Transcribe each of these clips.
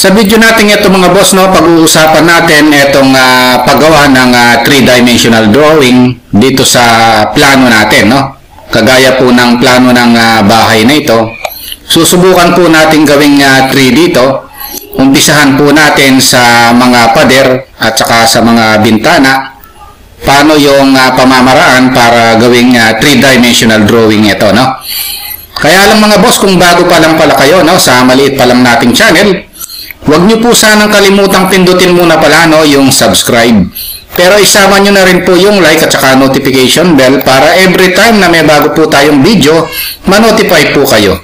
Sa video natin ito mga boss, no, pag-uusapan natin itong paggawa ng 3-dimensional drawing dito sa plano natin, no. Kagaya po ng plano ng bahay na ito. Susubukan po natin gawing 3 dito. Umpisahan po natin sa mga pader at saka sa mga bintana. Paano yung pamamaraan para gawing 3-dimensional drawing ito, no. Kaya lang mga boss, kung bago pa lang pala kayo, no, sa maliit pa lang nating channel, huwag nyo po sanang kalimutang pindutin muna pala, no, yung subscribe. Pero isama nyo na rin po yung like at saka notification bell para every time na may bago po tayong video, ma-notify po kayo.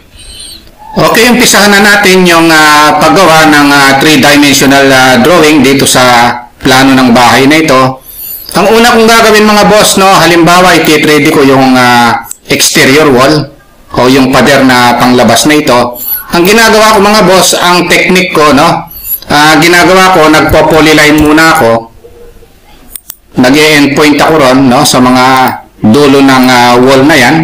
Okay, umpisahan na natin yung paggawa ng 3-dimensional drawing dito sa plano ng bahay na ito. Ang una kong gagawin mga boss, no, halimbawa iti-3D ko yung exterior wall o yung pader na panglabas na ito. Ang ginagawa ko mga boss, ang technique ko, no, ginagawa ko, nagpo-polyline muna ako. Nag-e-endpoint ako ron, no, sa mga dulo ng wall na yan.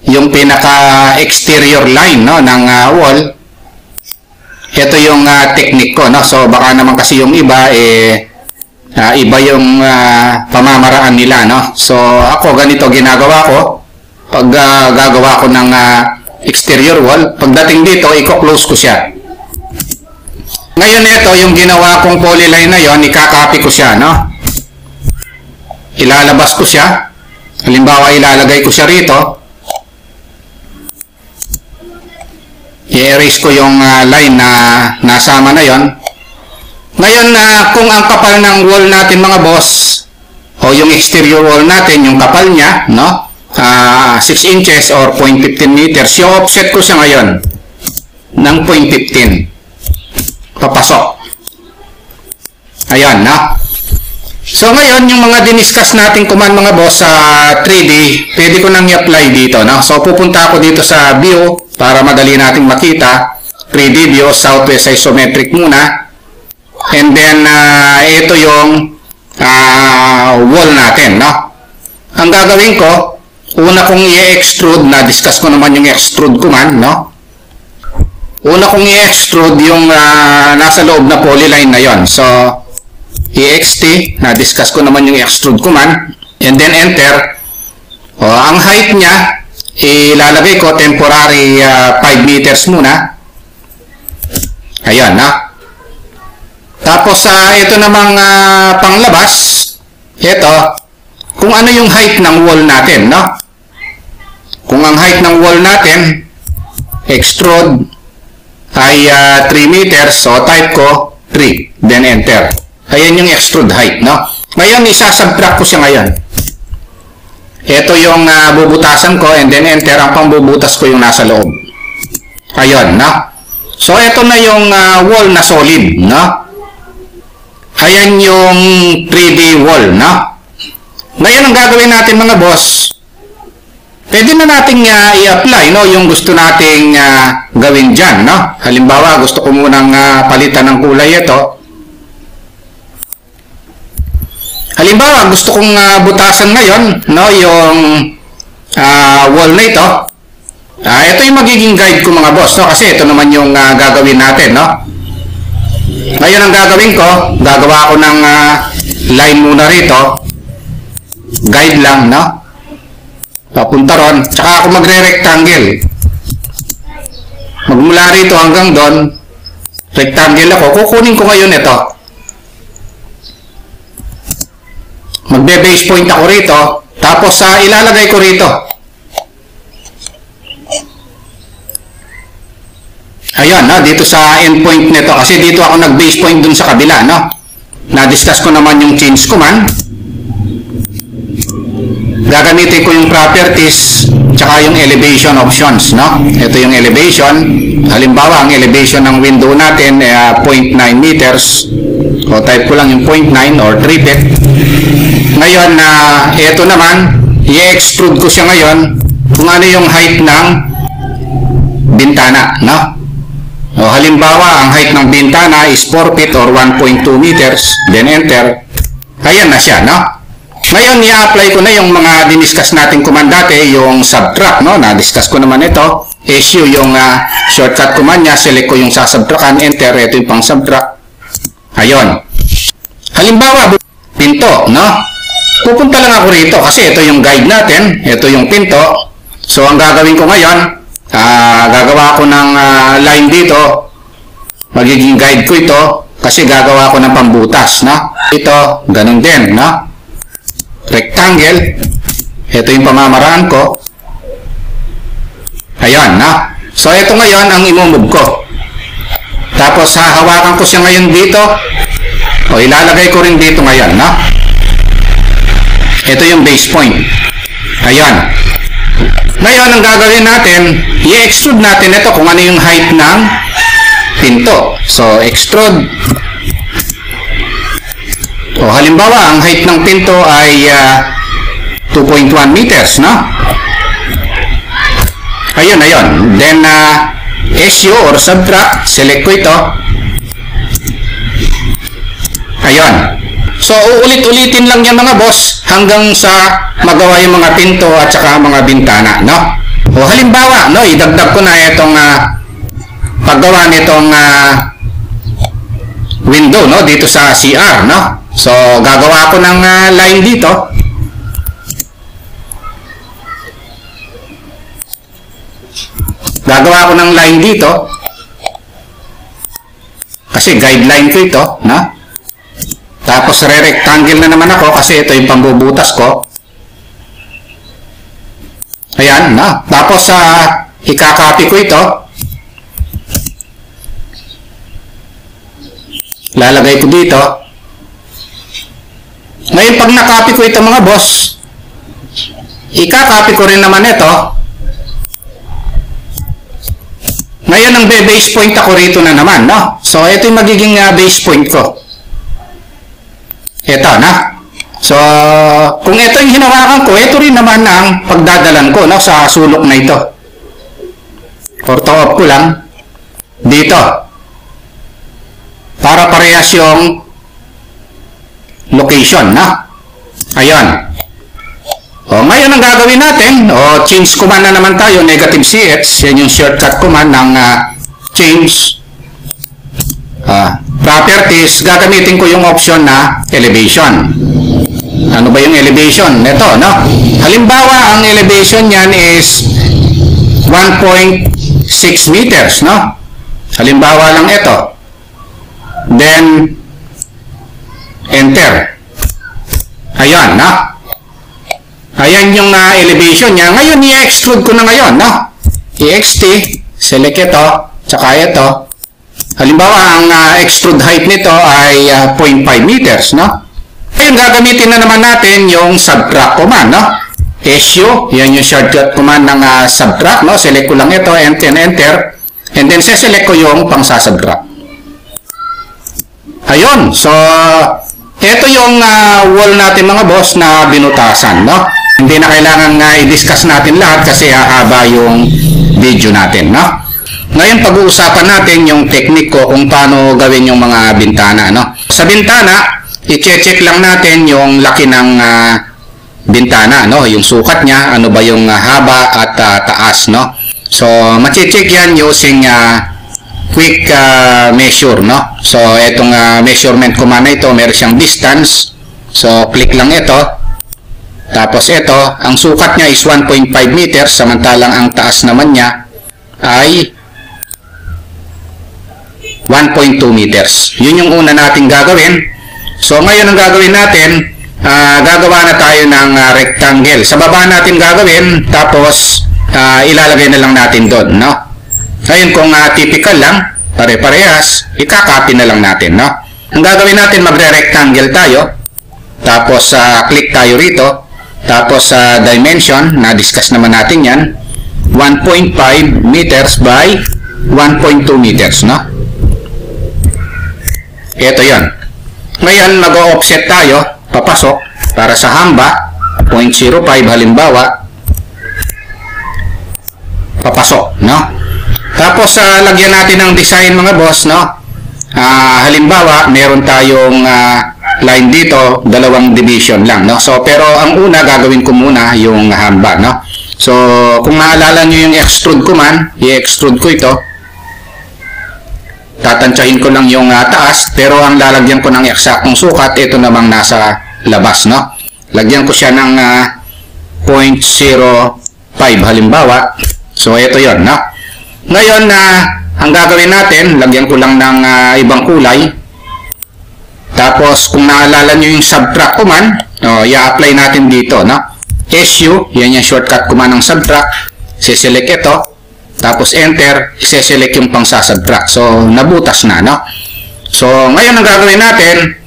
Yung pinaka-exterior line, no, ng wall. Ito yung technique ko, no. So baka naman kasi yung iba iba yung pamamaraan nila, no. So ako ganito ginagawa ko. Pag gagawa ko ng exterior wall, pagdating dito, i-close ko siya. Ngayon ito, yung ginawa kong polyline na yon, ikakopy ko siya, no? Ilalabas ko siya. Halimbawa, ilalagay ko siya rito. I-erase ko yung line na nasama na yon. Ngayon, kung ang kapal ng wall natin, mga boss, o yung exterior wall natin, yung kapal niya, no? 6 inches or 0.15 meters. Yung offset ko siya ngayon ng 0.15. Papasok. Ayan, no? So, ngayon, yung mga diniscuss natin command mga boss sa 3D, pwede ko nang i-apply dito, no? So, pupunta ako dito sa view para madali nating makita. 3D view, southwest isometric muna. And then, ito yung wall natin, no? Ang gagawin ko, una kong i-extrude, na-discuss ko naman yung extrude command, no? Una kong i-extrude yung nasa loob na polyline na yon. So, ext, na-discuss ko naman yung extrude command, and then enter. Ang height niya, ilalagay ko temporary 5 meters muna. Ayan, no? Tapos, ito namang panglabas, ito, kung ano yung height ng wall natin, no? Kung ang height ng wall natin, extrude, ay 3 meters, so type ko 3, then enter. Ayan yung extrude height, no? Ngayon, isasubtract ko siya ngayon. Ito yung bubutasan ko, and then enter, ang pambubutas ko yung nasa loob. Ayun, no? So, ito na yung wall na solid, no? Ayan yung 3D wall, no? Ngayon, ang gagawin natin mga boss, pwede na natin i-apply, no, yung gusto nating gawin dyan, no? Halimbawa, gusto ko munang palitan ng kulay ito. Halimbawa, gusto kong butasan ngayon, no, yung wall na ito. Ito yung magiging guide ko mga boss, no? Kasi ito naman yung gagawin natin, no? Ngayon, ang gagawin ko, gagawa ko ng line muna rito. Guide lang, no? Papunta ron, tsaka ako magre-rectangle. Magmula rito hanggang doon, rectangle ako. Kukunin ko ngayon ito. Magbe-base point ako rito, tapos ilalagay ko rito. Ayan, no? Dito sa endpoint nito, kasi dito ako nag-base point dun sa kabila, no? Na-discuss ko naman yung change command. Gagamitin ko yung properties tsaka yung elevation options, no? Ito yung elevation. Halimbawa, ang elevation ng window natin 0.9 meters. O type ko lang yung 0.9 or 3 feet. Ngayon, ito naman, i-extrude ko siya ngayon kung ano yung height ng bintana, no? O halimbawa, ang height ng bintana is 4 feet or 1.2 meters. Then enter. Ayan na siya, no? Ngayon, i-apply ko na yung mga diniscuss natin command dati, yung subtract, no? Na-discuss ko naman ito. SU, yung shortcut command niya, select ko yung sasubtractan, enter, ito yung pang subtract. Ayun. Halimbawa, pinto, no? Pupunta lang ako rito kasi ito yung guide natin, ito yung pinto. So, ang gagawin ko ngayon, gagawa ko ng line dito. Magiging guide ko ito kasi gagawa ko ng pambutas, no? Ito, ganun din, no? Rectangle. Ito yung pamamaraan ko. Ayan, no? So, ito ngayon ang imumove ko. Tapos, hahawakan ko siya ngayon dito. O, ilalagay ko rin dito ngayon, no? Ito yung base point. Ayan. Ngayon, ang gagawin natin, i-extrude natin ito kung ano yung height ng pinto. So, extrude. O, halimbawa, ang height ng pinto ay 2.1 meters, no? Ayun, ayun. Then, SU or subtract, select ko ito. Ayun. So, uulit-ulitin lang yan mga boss hanggang sa magawa yung mga pinto at saka mga bintana, no? O, halimbawa, no, idagdag ko na itong paggawa nitong window, no, dito sa CR, no? So, gagawa ko ng line dito. Gagawa ko ng line dito. Kasi guideline ko ito, no? Tapos, re-rectangle na naman ako kasi ito yung pambubutas ko. Ayan, no? Tapos, ikakopy ko ito. Lalagay ko dito. Ngayon, pag nakopy ko ito mga boss, ikakopy ko rin naman ito. Ngayon, ang base point ako rito na naman, no? So, ito yung magiging base point ko. Ito, na? So, kung ito yung hinawakan ko, ito rin naman ang pagdadalan ko, no? Sa sulok na ito. Ortho-off ko lang. Dito. Para parehas yung location, na? Ayun. O, ngayon ang gagawin natin, change command na naman tayo, negative CX, yan yung shortcut command ng change properties. Gagamitin ko yung option na elevation. Ano ba yung elevation? Ito, no? Halimbawa, ang elevation yan is 1.6 meters, no? Halimbawa lang ito. Then, enter. Ayan, no? Ayan yung elevation niya. Ngayon, i-extrude ko na ngayon, no? EXT, select ito, tsaka ito. Halimbawa, ang extrude height nito ay 0.5 meters, no? Ngayon, gagamitin na naman natin yung subtract command, no? SU, yan yung shortcut command ng subtract, no? Select ko lang ito, enter. And then, select ko yung pang-subtract. Ayun. So, ito yung wall natin mga boss na binutasan, no? Hindi na kailangan i-discuss natin lahat kasi hahaba yung video natin, no? Ngayon, pag-uusapan natin yung technique ko kung paano gawin yung mga bintana, no? Sa bintana, i-check lang natin yung laki ng bintana, no? Yung sukat niya, ano ba yung haba at taas, no? So, ma-check yan using quick measure, no? So, itong measurement command na ito, meron siyang distance. So, click lang ito. Tapos ito, ang sukat niya is 1.5 meters, samantalang ang taas naman niya ay 1.2 meters. Yun yung una nating gagawin. So, ngayon ang gagawin natin, gagawa na tayo ng rectangle. Sa baba natin gagawin, tapos ilalagay na lang natin doon, no? Ngayon, kung typical lang, pare-parehas, ikakopy na lang natin, no? Ang gagawin natin, magre-rectangle tayo. Tapos, click tayo rito. Tapos, dimension, na-discuss naman natin yan. 1.5 meters by 1.2 meters, no? Ito yan. Ngayon, mag-offset tayo, papasok, para sa hamba, 0.05 halimbawa, papasok, no? Tapos, lagyan natin ng design mga boss, no? Halimbawa, meron tayong line dito, dalawang division lang, no? So, pero ang una, gagawin ko muna yung hamba, no? So, kung maalala nyo yung extrude command, i-extrude ko ito. Tatansyahin ko lang yung taas, pero ang lalagyan ko ng eksaktong sukat, ito namang nasa labas, no? Lagyan ko siya ng 0.05 halimbawa. So, ito yon, no? Ngayon, ang gagawin natin, lagyan ko lang ng ibang kulay. Tapos, kung naalala nyo yung subtract command, i-apply natin dito, no? SU, yan yung shortcut command ng subtract. Siselect ito. Tapos, enter, i-select yung pang subtract. So, nabutas na, no? So, ngayon ang gagawin natin,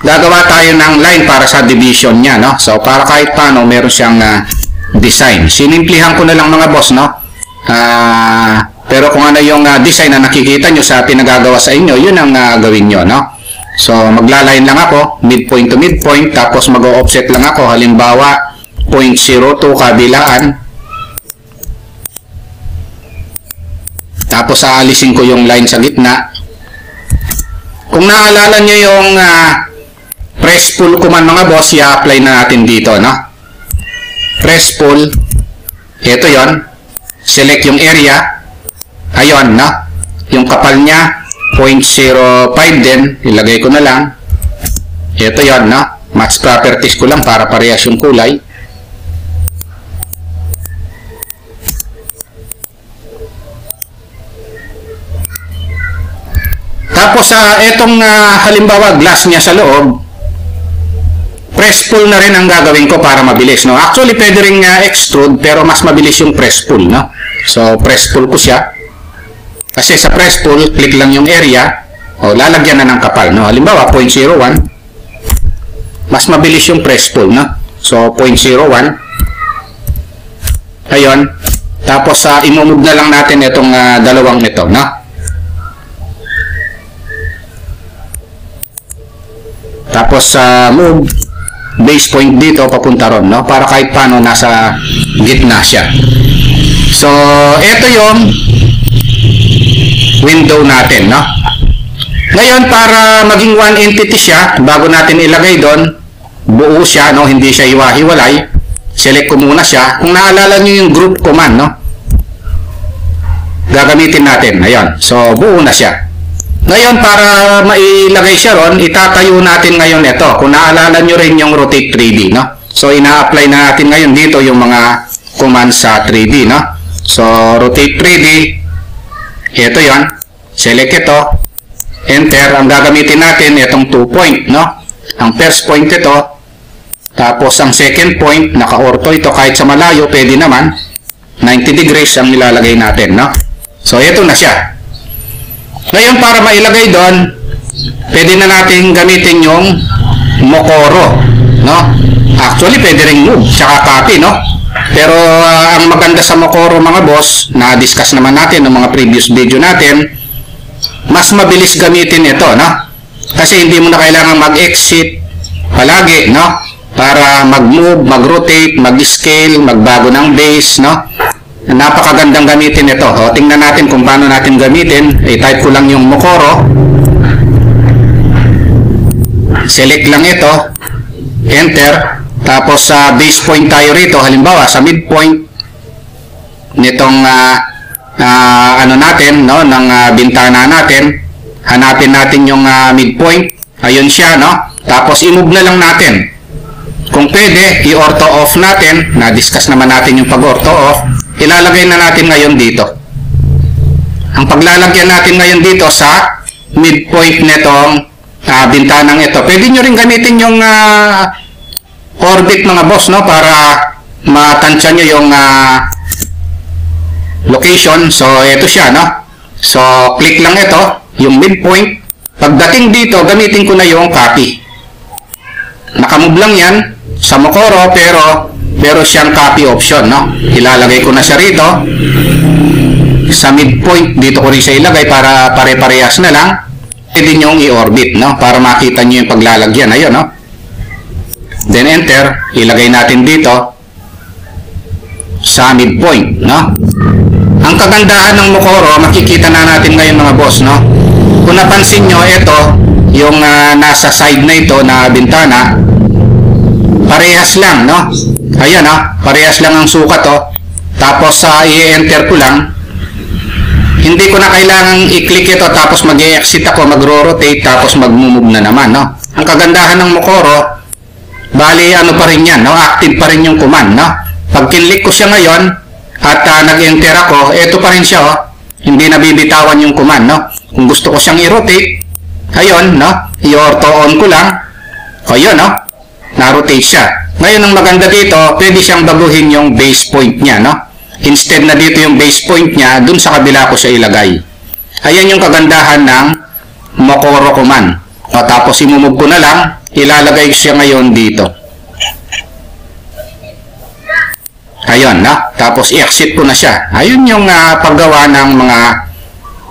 gagawa tayo ng line para sa division niya, no? So, para kahit paano, meron siyang design. Sinimplihan ko na lang mga boss, no? Pero kung ano yung design na nakikita nyo sa pinagagawa sa inyo, yun ang gawin nyo, no? So, maglaline lang ako, midpoint to midpoint, tapos mag-offset lang ako, halimbawa, 0.02 kabilaan. Tapos, aalisin ko yung line sa gitna. Kung naalala nyo yung press pull command mga boss, i-apply na natin dito, no? Press pull, ito yon. Select yung area, ayun, no? Yung kapal niya, 0.05 din, ilagay ko na lang. Ito yon, no? Match properties ko lang para parehas yung kulay. Tapos itong halimbawa glass niya sa loob, press pull na rin ang gagawin ko para mabilis, no? Actually, pwede rin extrude, pero mas mabilis yung press pull, no? So, press pull ko siya. Kasi sa press pull, click lang yung area, lalagyan na ng kapal, no? Halimbawa, 0.01. Mas mabilis yung press pull, no? So, 0.01. Ayun. Tapos, imumove na lang natin itong dalawang ito, no? Tapos, move base point dito, papunta ron, no? Para kahit paano, nasa gitna siya. So, ito yung window natin, no? Ngayon, para maging one entity siya, bago natin ilagay doon, buo siya, no? Hindi siya hiwa-hiwalay. Select ko muna siya. Kung naalala nyo yung group command, no? Gagamitin natin. Ayan. So, buo na siya. Ngayon, para mailagay siya ron, itatayo natin ngayon ito. Kung naalala nyo rin yung rotate 3D, no? So, ina-apply na natin ngayon dito yung mga commands sa 3D, no? So, rotate 3D. Ito yon. Select ito. Enter. Ang gagamitin natin, itong 2 point, no? Ang first point ito. Tapos, ang second point, naka-ortho ito. Kahit sa malayo, pwede naman. 90 degrees ang nilalagay natin, no? So, ito na siya. Ngayon, para mailagay doon, pwede na natin gamitin yung Mokoro, no? Actually, pwede rin move, tsaka copy, no? Pero, ang maganda sa Mokoro, mga boss, na-discuss naman natin ng mga previous video natin, mas mabilis gamitin ito, no? Kasi hindi mo na kailangan mag-exit palagi, no? Para mag-move, mag-rotate, mag-scale, magbago ng base, no? Napakagandang gamitin ito. Tingnan natin kung paano natin gamitin. I-type ko lang yung Mokoro. Select lang ito. Enter. Tapos sa base point tayo rito. Halimbawa, sa midpoint nitong ano natin, no, ng bintana natin. Hanapin natin yung midpoint. Ayun siya, no? Tapos i-move na lang natin. Kung pwede, i-ortho off natin. Na-discuss naman natin yung pag-ortho off. Ilalagay na natin ngayon dito. Ang paglalagyan natin ngayon dito sa midpoint nitong bintanang ito. Pwede nyo rin gamitin yung orbit mga boss, no? Para matansya nyo yung location. So, ito siya, no? So, click lang ito, yung midpoint. Pagdating dito, gamitin ko na yung copy. Nakamove lang yan sa Mokoro, pero siyang copy option, no? Ilalagay ko na siya rito. Sa midpoint, dito ko rin siya ilagay para pare-parehas na lang. Pwede nyong i-orbit, no? Para makita nyo yung paglalagyan. Ayun, no? Then enter. Ilagay natin dito sa midpoint, no? Ang kagandahan ng Mokoro, makikita na natin ngayon mga boss, no? Kung napansin nyo, ito, yung nasa side na ito na bintana, parehas lang, no? Ayan, parehas lang ang sukat, Tapos i-enter ko lang. Hindi ko na kailangang i-click ito tapos mag-exit ako, mag-rotate tapos mag-move na naman, no? Ang kagandahan ng Mokoro, bali ano pa rin yan, no? Active pa rin yung command, no? Pag kinlik ko siya ngayon at nag-enter ako, ito pa rin siya, Hindi nabibitawan yung command, no? Kung gusto ko siyang i-rotate, ayun, no? I-auto on ko lang. Ayun, no? Na-rotate siya. Ngayon, ang maganda dito, pwede siyang baguhin yung base point niya, no? Instead na dito yung base point niya, dun sa kabila ko siya ilagay. Ayan yung kagandahan ng Mokoro command. O, tapos imumove ko na lang, ilalagay ko siya ngayon dito. Ayun, no? Tapos i-exit ko na siya. Ayun yung paggawa ng mga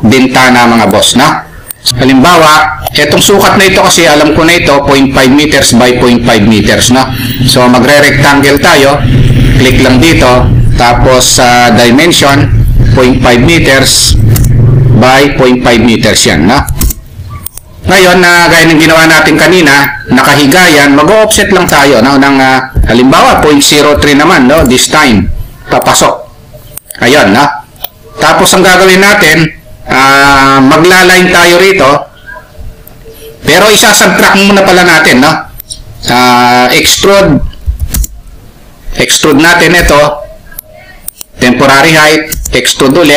bintana, mga boss, no? Halimbawa, etong sukat na ito kasi alam ko na ito, 0.5 meters by 0.5 meters, no? So, magre-rectangle tayo. Click lang dito. Tapos, dimension, 0.5 meters by 0.5 meters yan, no? Ngayon, gaya ng ginawa natin kanina, nakahiga yan, mag-offset lang tayo, no? Ng, halimbawa, 0.03 naman, no? This time, papasok. Ayun, no? Tapos, ang gagawin natin, maglaline tayo rito, pero isasubtract muna pala natin, no? Extrude natin ito, temporary height, extrude uli,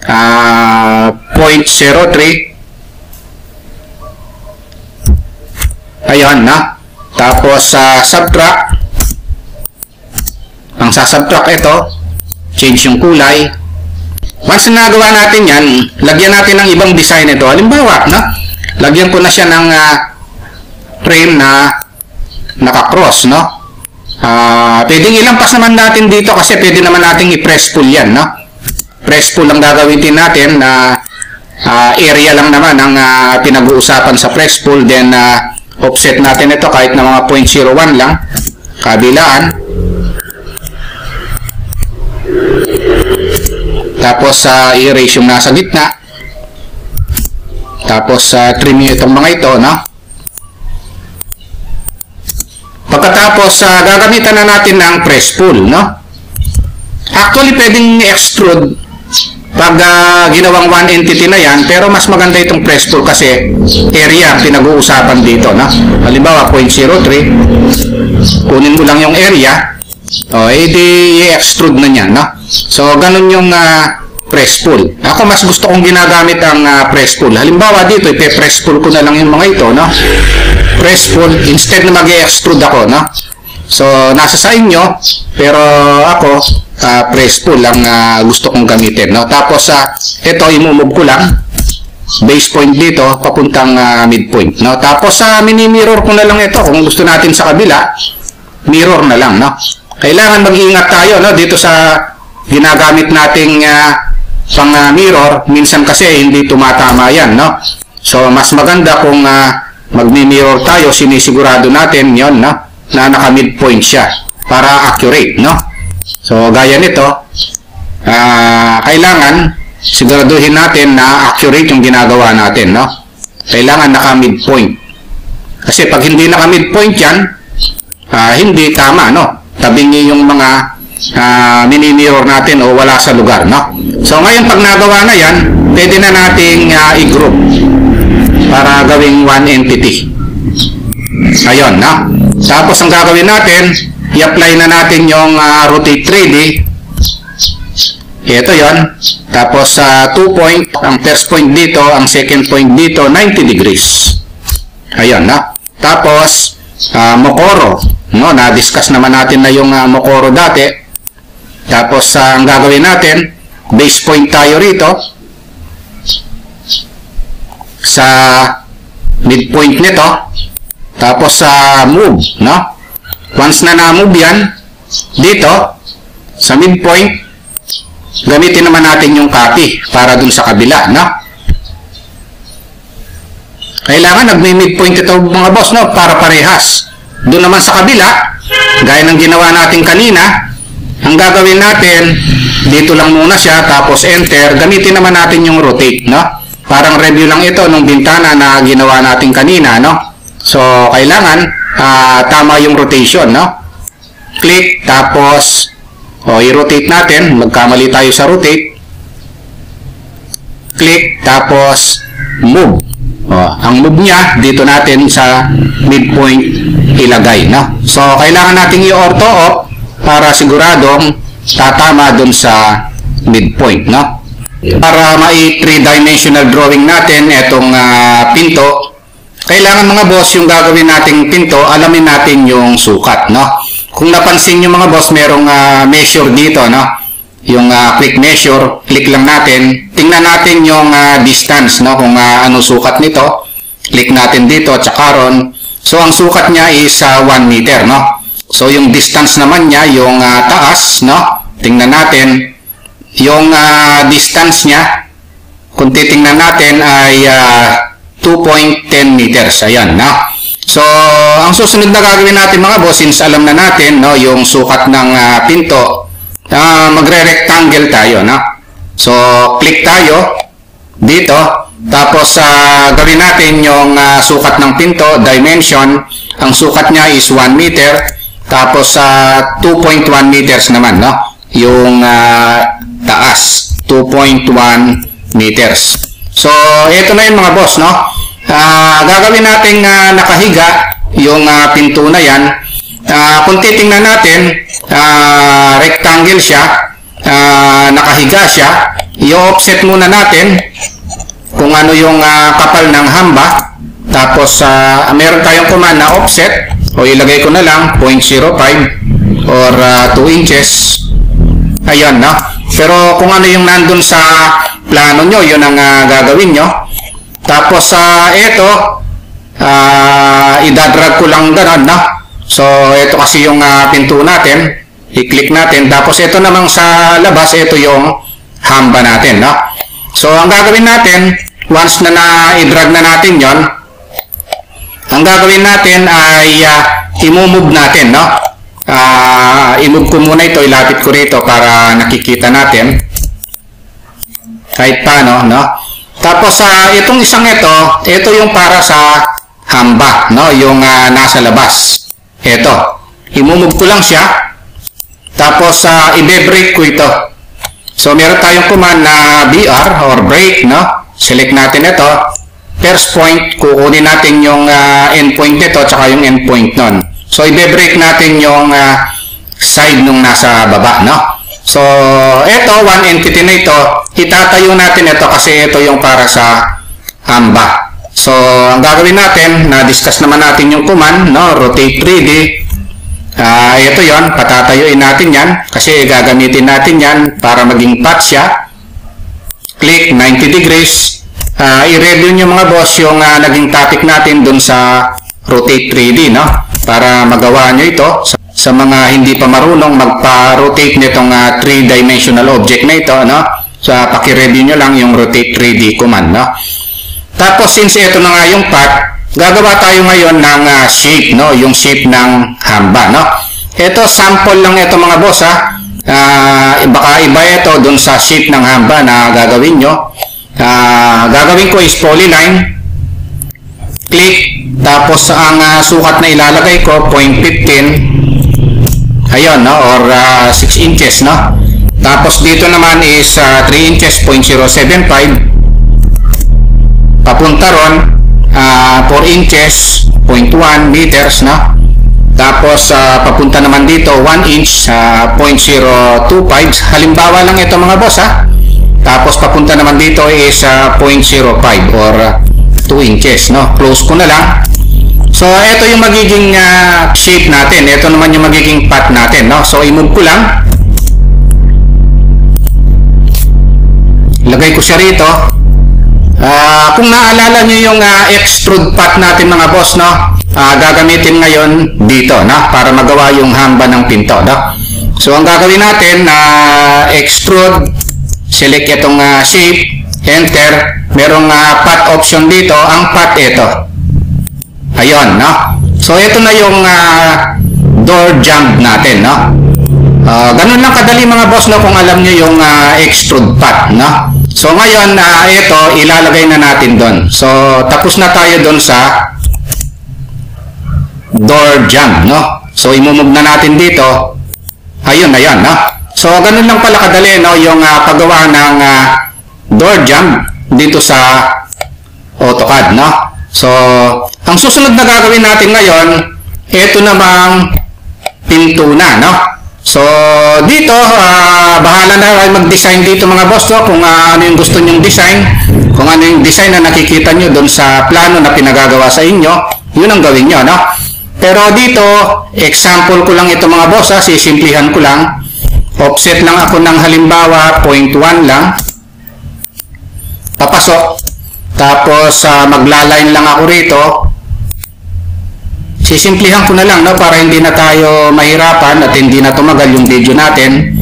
0.03. Ayun, na. Tapos, subtract. Ang sasubtract ito, change yung kulay. Once na nagawa natin yan, lagyan natin ng ibang design ito. Halimbawa, na, lagyan ko na siya ng frame na naka-cross, no? Pwedeng ilampas naman natin dito kasi pwede naman natin i-press pull yan, no? Press pull ang gagawin natin na area lang naman ang pinag-uusapan sa press pull. Then, offset natin ito kahit na mga 0.01 lang. Kabilaan. Tapos, i-erase yung nasa gitna. Tapos, trim itong mga ito, no? Pagkatapos, gagamitan na natin ng press pull, no? Actually, pwedeng extrude pag ginawang one entity na yan, pero mas maganda itong press pull kasi area pinag-uusapan dito, no? Halimbawa, 0.03. Kunin mo lang yung area. O, edi i-extrude na niyan, no? So, ganun yung press pull. Ako, mas gusto kong ginagamit ang press pull. Halimbawa, dito, ipe-press pull ko na lang yung mga ito, no? Press pull, instead na mag-extrude ako, no? So, nasa sa inyo, pero ako, press pull ang gusto kong gamitin, no? Tapos, ito, imumove ko lang. Base point dito, papuntang midpoint, no? Tapos, mini-mirror ko na lang ito. Kung gusto natin sa kabila, mirror na lang, no? Kailangan mag-iingat tayo, no? Dito sa ginagamit nating pang mirror, minsan kasi hindi tumatama yan, no? So, mas maganda kung magmi-mirror tayo, sinisigurado natin yon, no? Na naka-midpoint siya para accurate, no? So, gaya nito, kailangan siguraduhin natin na accurate yung ginagawa natin, no? Kailangan naka-midpoint. Kasi pag hindi naka-midpoint yan, hindi tama, no? Tabingi yung mga mini-mirror natin o wala sa lugar, no? So, ngayon pag nagawa na yan, pwede na nating i-group para gawing one entity. Ayun, no? Tapos, ang gagawin natin, i-apply na natin yung rotate 3D. Ito yon. Tapos, 2 point, ang first point dito, ang second point dito, 90 degrees. Ayun, no? Tapos, Mokoro. No? Na-discuss naman natin na yung Mokoro dati. Tapos, ang gagawin natin, base point tayo rito. Sa midpoint nito. Tapos, move, no? Once na na-move yan, dito, sa midpoint, gamitin naman natin yung copy para dun sa kabila, no? Kailangan nagmi-midpoint ito, mga boss, no? Para parehas. Doon naman sa kabila, gaya ng ginawa natin kanina, ang gagawin natin, dito lang muna siya, tapos enter, gamitin naman natin yung rotate, no? parang review lang ito nung bintana na ginawa natin kanina, no? So, kailangan tama yung rotation, no? Click, tapos i-rotate natin. Magkamali tayo sa rotate. Click, tapos move. Ang move niya, dito natin sa midpoint ilagay, no? So, kailangan natin i-ortho off para siguradong tatama dun sa midpoint, no? Para mai-3-dimensional drawing natin itong pinto, kailangan mga boss, yung gagawin nating pinto, alamin natin yung sukat, no? Kung napansin nyo mga boss, merong measure dito, no? Yung quick measure, click lang natin. Tingnan natin yung distance, no? Kung ano sukat nito. Click natin dito, tsaka ron. So, ang sukat niya is 1 meter, no? So, yung distance naman niya, yung taas, no? Tingnan natin. Yung distance niya, kung titingnan natin, ay 2.10 meters. Ayan, no? So, ang susunod na gagawin natin mga boss, since alam na natin, no, yung sukat ng pinto, magre-rectangle tayo, no? So, click tayo dito. Tapos, gawin natin yung sukat ng pinto, dimension. Ang sukat niya is 1 meter. Tapos, 2.1 meters naman, no? Yung taas, 2.1 meters. So, ito na yung mga boss, no? Gagawin natin nakahiga yung pinto na yan. Kung titingnan natin, rectangle siya, nakahiga siya. I-offset muna natin kung ano yung kapal ng hamba. Tapos, meron tayong command na offset. O ilagay ko na lang 0.05 or 2 inches. Ayun, no? Pero kung ano yung nandun sa plano nyo, yun ang gagawin nyo. Tapos, ito, idadrag ko lang gano'n, no? So, ito kasi yung pinto natin. I-click natin. Tapos, ito namang sa labas, ito yung hamba natin, no? So, ang gagawin natin, once na na-i-drag na natin yon, ang gagawin natin ay i-move natin, no? I-move ko muna ito, ilapit ko rito para nakikita natin. Kahit paano, no? Tapos, itong isang ito yung para sa hamba, no? Yung nasa labas. Ito. I-move ko lang siya. Tapos, i-break ko ito. So, meron tayong command na BR or break, no? Select natin ito. First point, kukunin natin yung endpoint nito tsaka yung endpoint nun. So, i-break natin yung side nung nasa baba, no? So, ito, one entity na ito, itatayo natin ito kasi ito yung para sa hamba. So, ang gagawin natin, na-discuss naman natin yung command, no? Rotate 3D. Ito yon, patatayuin natin yan kasi gagamitin natin yan para maging pat siya. Click 90 degrees. I-review nyo mga boss yung naging topic natin dun sa rotate 3D, no? Para magawa nyo ito sa mga hindi pa marunong magpa-rotate nitong 3-dimensional object na ito, no? So, paki-review nyo lang yung rotate 3D command, no? Tapos, since ito na nga yung path, gagawa tayo ngayon ng shape, no? Yung shape ng hamba, no? Ito, sample lang ito mga boss, ha? Baka iba ito dun sa shape ng hamba na gagawin nyo. Gagawin ko is polyline. Click. Tapos, ang sukat na ilalagay ko, 0.15. Ayun, no? Or 6 inches, no? Tapos, dito naman is 3 inches, 0.075. Papunta ron, 4 inches, 0.1 meters, no? Tapos, papunta naman dito, 1 inch, 0.025. Halimbawa lang ito mga boss, ha? Tapos, papunta naman dito is 0.05 or 2 inches, no? Close ko na lang. So, ito yung magiging shape natin. Ito naman yung magiging path natin, no? So, i-move ko lang. Lagay ko siya rito. Kung naalala nyo yung extrude path natin mga boss, no? Gagamitin ngayon dito, no? Para magawa yung hamba ng pinto, no? So, ang gagawin natin, extrude, select itong shape, enter, merong path option dito, ang path ito. Ayun, no? So, ito na yung door jump natin, no? Ganun lang kadali mga boss, no? Kung alam nyo yung extrude path, no? So ngayon, ito, ilalagay na natin doon. So tapos na tayo doon sa door jamb, no? So imumove na natin dito. Ayun na yan, no? So ganun lang pala kadali, no? Yung paggawa ng door jamb dito sa AutoCAD, no? So ang susunod na gagawin natin ngayon, ito namang pinto na, no? So dito, bahala na kayo mag-design dito mga boss, no? Kung ano yung gusto nyong design, kung ano yung design na nakikita nyo doon sa plano na pinagagawa sa inyo, yun ang gawin nyo, no? Pero dito, example ko lang ito mga boss, sisimplihan ko lang. Offset lang ako ng halimbawa 0.1 lang. Papasok. Tapos maglaline lang ako rito. Sisimplihan ko na lang, no, para hindi na tayo mahirapan at hindi na tumagal yung video natin.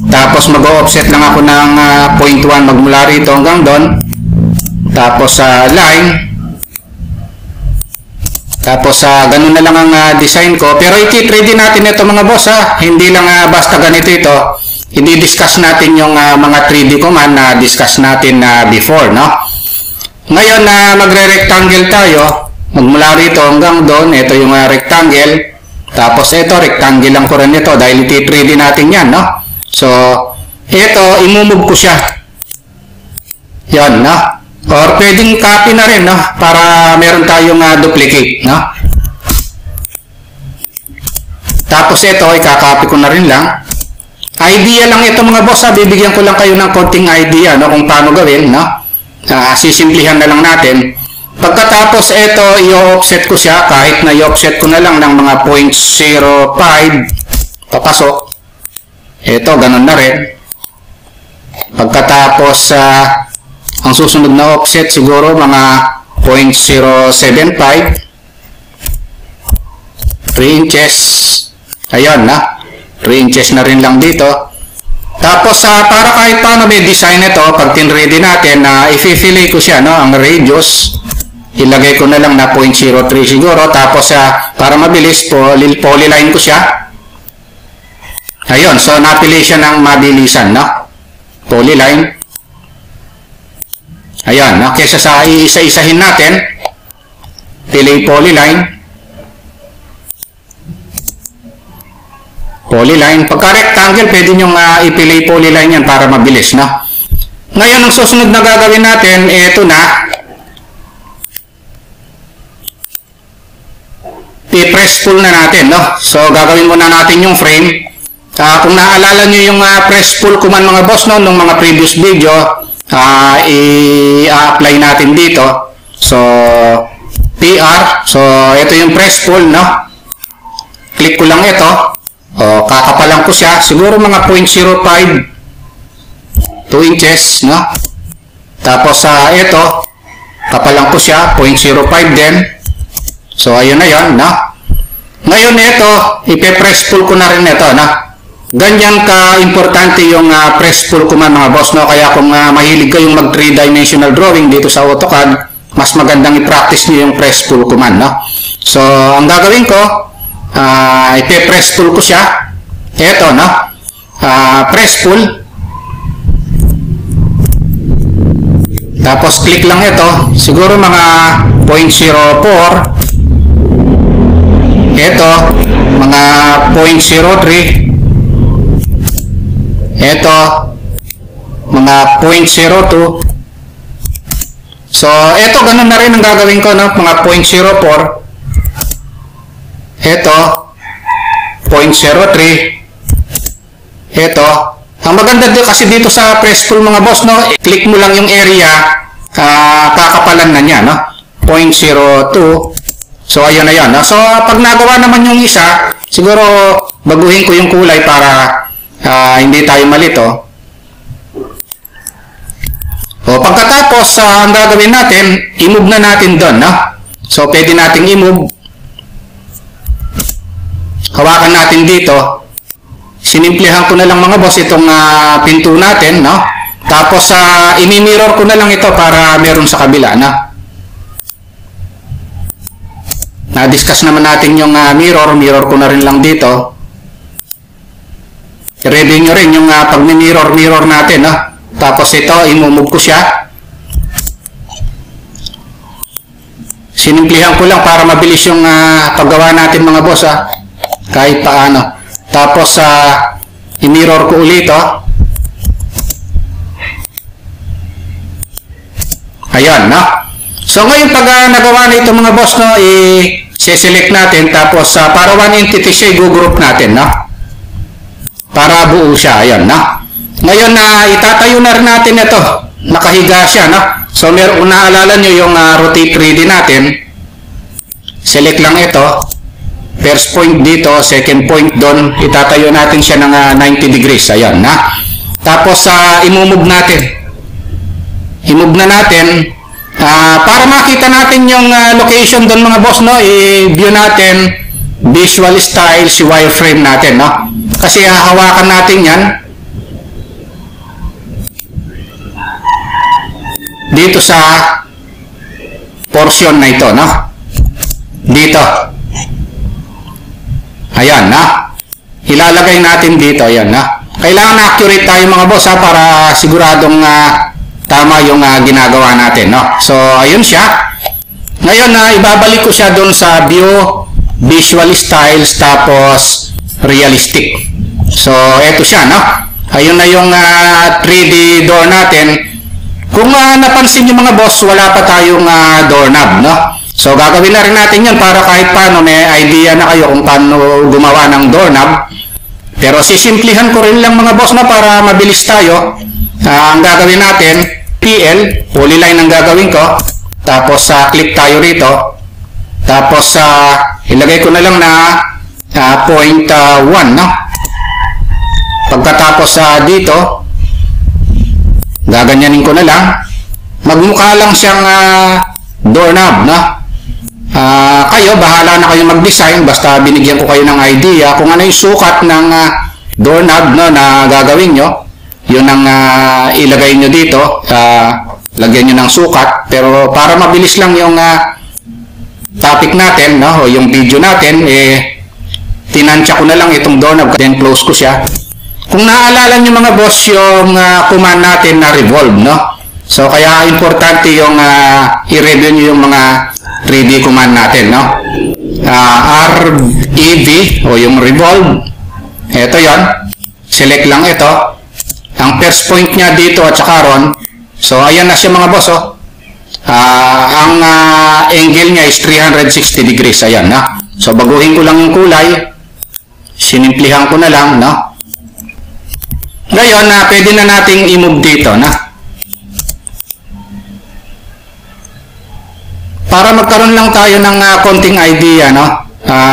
Tapos mag-offset lang ako ng 0.1 magmula rito hanggang doon. Tapos line. Tapos ganun na lang ang design ko. Pero i-3D natin ito mga boss, hindi lang basta ganito ito. I-discuss natin yung mga 3D command na discuss natin before, no? Ngayon magre-rectangle tayo. Magmula rito hanggang doon, ito yung rectangle. Tapos ito, rectangle lang ko rin ito dahil i-3D natin yan, no? So, ito, imumove ko siya. Yan, no? Or pwedeng copy na rin, no? Para meron tayong duplicate, no? Tapos ito, ikakopy ko na rin lang. Idea lang ito mga boss, bibigyan ko lang kayo ng konting idea, no? Kung paano gawin, no? Sisimplihan na lang natin. Pagkatapos ito, i-offset ko siya, kahit na i-offset ko na lang ng mga 0.05, papasok. Ito, ganun na rin. Pagkatapos, ang susunod na offset siguro mga 0.075, 3 inches. Ayun na, 3 inches na rin lang dito. Tapos, para kahit paano may design ito, pag tin-ready natin, i-fillet ko siya, no, ang radius. Ilagay ko na lang na 0.03 siguro. Tapos, para mabilis, polyline ko siya. Ayun, so napili siya ng mabilisan, no? Polyline. Ayan, no? Kesa sa iisa-isahin natin, pili polyline. Polyline. Pagka rectangle, pwede nyo ipili polyline yan para mabilis, no? Ngayon, ang susunod na gagawin natin, ito na. I-press pull na natin, no? So, gagawin muna natin yung frame. Kung naalala nyo yung press pull command mga boss, no? Nung mga previous video, i-apply natin dito. So, PR. So, ito yung press pull, no? Click ko lang ito. O, kakapalan ko siya. Siguro mga 0.05, 2 inches, no? Tapos, ito, kapalan ko siya, 0.05 din. So, ayun na yun, no? Ngayon, ito, ipe-press pull ko na rin ito, no? Ganyan ka-importante yung press pull command mga boss, no? Kaya kung mahilig kayong mag 3-dimensional drawing dito sa AutoCAD, mas magandang i-practice nyo yung press pull command, no? So, ang gagawin ko, ipe-press pull ko siya. Ito, no? Press pull. Tapos, click lang ito. Siguro mga 0.04. Ito, mga 0.03. Ito, mga 0.02. So, ito, ganun na rin ang gagawin ko, no? Mga 0.04. Ito, 0.03. Ito. Ang maganda dito kasi dito sa press pull mga boss, no? Click mo lang yung area, kakapalan na niya, no? 0.02. So, ayun na yun, no? So, pag nagawa naman yung isa, siguro baguhin ko yung kulay para hindi tayo malito. O, pagkatapos, ang gagawin natin, i-move na natin doon, no? So, pwede nating i-move. Hawakan natin dito. Sinimplihan ko na lang mga boss itong pinto natin, no? Tapos, i-mirror ko na lang ito para meron sa kabila, no? Na-discuss naman natin yung mirror ko na rin lang dito. I-review nyo rin yung pag-mirror natin, no? Tapos ito, imumove ko siya. Sinimplihan ko lang para mabilis yung paggawa natin mga boss kahit paano. Tapos i-mirror ko ulit Ayan, no? So ngayon pag nagawa na ito mga boss, no, i-select natin. Tapos para one entity siya, i-group natin, no? Para buo siya, ayan, no? Ngayon itatayo na rin natin ito. Nakahiga siya, no? So meron, naalala nyo yung rotate 3D natin. Select lang ito. First point dito, second point doon. Itatayo natin siya ng 90 degrees. Ayan, na. Tapos i-move natin. I-move na natin. Para makita natin yung location doon mga boss, no? I-view natin. Visual style, si wireframe natin, no? Kasi hawakan natin yan. Dito sa portion na ito, no? Dito. Ayan, na. Ilalagay natin dito, ayan, na. Kailangan accurate tayo mga boss, para siguradong tama yung ginagawa natin, no? So, ayun siya. Ngayon, ibabalik ko siya doon sa view, visual styles, tapos realistic. So, eto siya, no? Ayun na yung 3D door natin. Kung napansin nyo mga boss, wala pa tayong doorknob, no? So, gagawin na rin natin yan para kahit paano may idea na kayo kung paano gumawa ng doorknob. Pero sisimplihan ko rin lang mga boss na para mabilis tayo. Ang gagawin natin, PL, polyline ang gagawin ko. Tapos, click tayo rito. Tapos, ilagay ko na lang na 0.1, no? Pagkatapos dito, gaganyanin ko na lang. Magmukha lang siyang doorknob, no? Kayo, bahala na kayo mag-design. Basta binigyan ko kayo ng idea kung ano yung sukat ng doorknob, no, na gagawin nyo. Yun ang ilagay nyo dito. Lagyan nyo ng sukat. Pero para mabilis lang yung topic natin, no, o yung video natin, tinansya ko na lang itong doorknob. Then close ko siya. Kung naaalala nyo mga boss yung command natin na revolve, no? So, kaya importante yung i-review nyo yung mga 3D command natin, no? REV o yung revolve. Ito yon. Select lang ito. Ang first point niya dito at saka ron. So, ayan na siya mga boss, ang angle niya is 360 degrees. Ayan, na. So, baguhin ko lang yung kulay. Sinimplihan ko na lang, no? Ngayon, pwede na nating i-move dito, na. Para magkaroon lang tayo ng konting idea, no?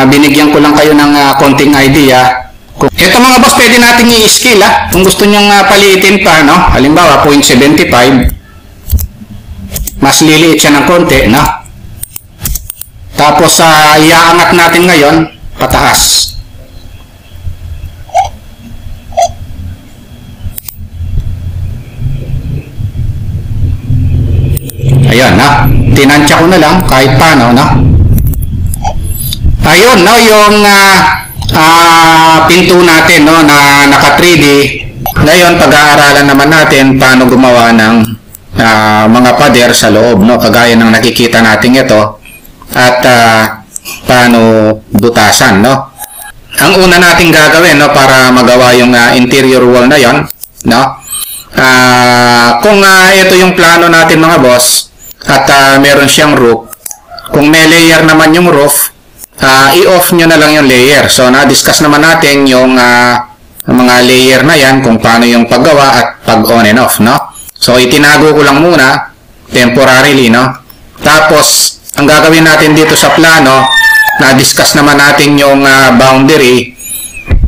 Binigyan ko lang kayo ng konting idea. Ito mga boss, pwede nating i-scale, kung gusto nyong paliitin pa, no? Halimbawa, 0.75. Mas liliit siya ng konti, no? Tapos, iaangat natin ngayon, pataas. Ayan, na. Tinansya ko na lang kahit paano, no? Ayun, no, yung pinto natin, no, na naka 3D. Ngayon, pag-aaralan naman natin paano gumawa ng mga pader sa loob, no? Kagaya ng nakikita natin ito. At paano butasan, no? Ang una nating gagawin, no, para magawa yung interior wall na yon, no? Kung ito yung plano natin mga boss, at meron siyang roof. Kung may layer naman yung roof, i-off nyo na lang yung layer. So, na-discuss naman natin yung mga layer na yan, kung paano yung paggawa at pag-on and off, no? So, itinago ko lang muna, temporarily, no? Tapos, ang gagawin natin dito sa plano, na-discuss naman natin yung boundary,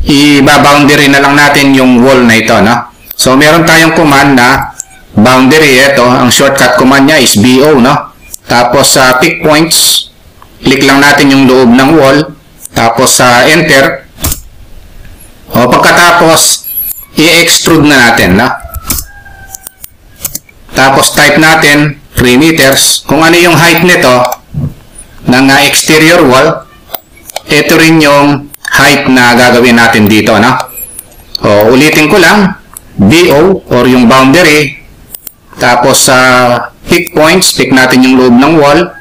i-boundary na lang natin yung wall na ito, no? So, meron tayong command na boundary, ito, ang shortcut command niya is BO, no? Tapos sa pick points, click lang natin yung loob ng wall, tapos sa enter. O pagkatapos, i-extrude na natin, no? Tapos type natin 3 meters. Kung ano yung height nito ng exterior wall, ito rin yung height na gagawin natin dito, no? O ulitin ko lang, BO or yung boundary. Tapos sa pick points, pick natin yung loob ng wall.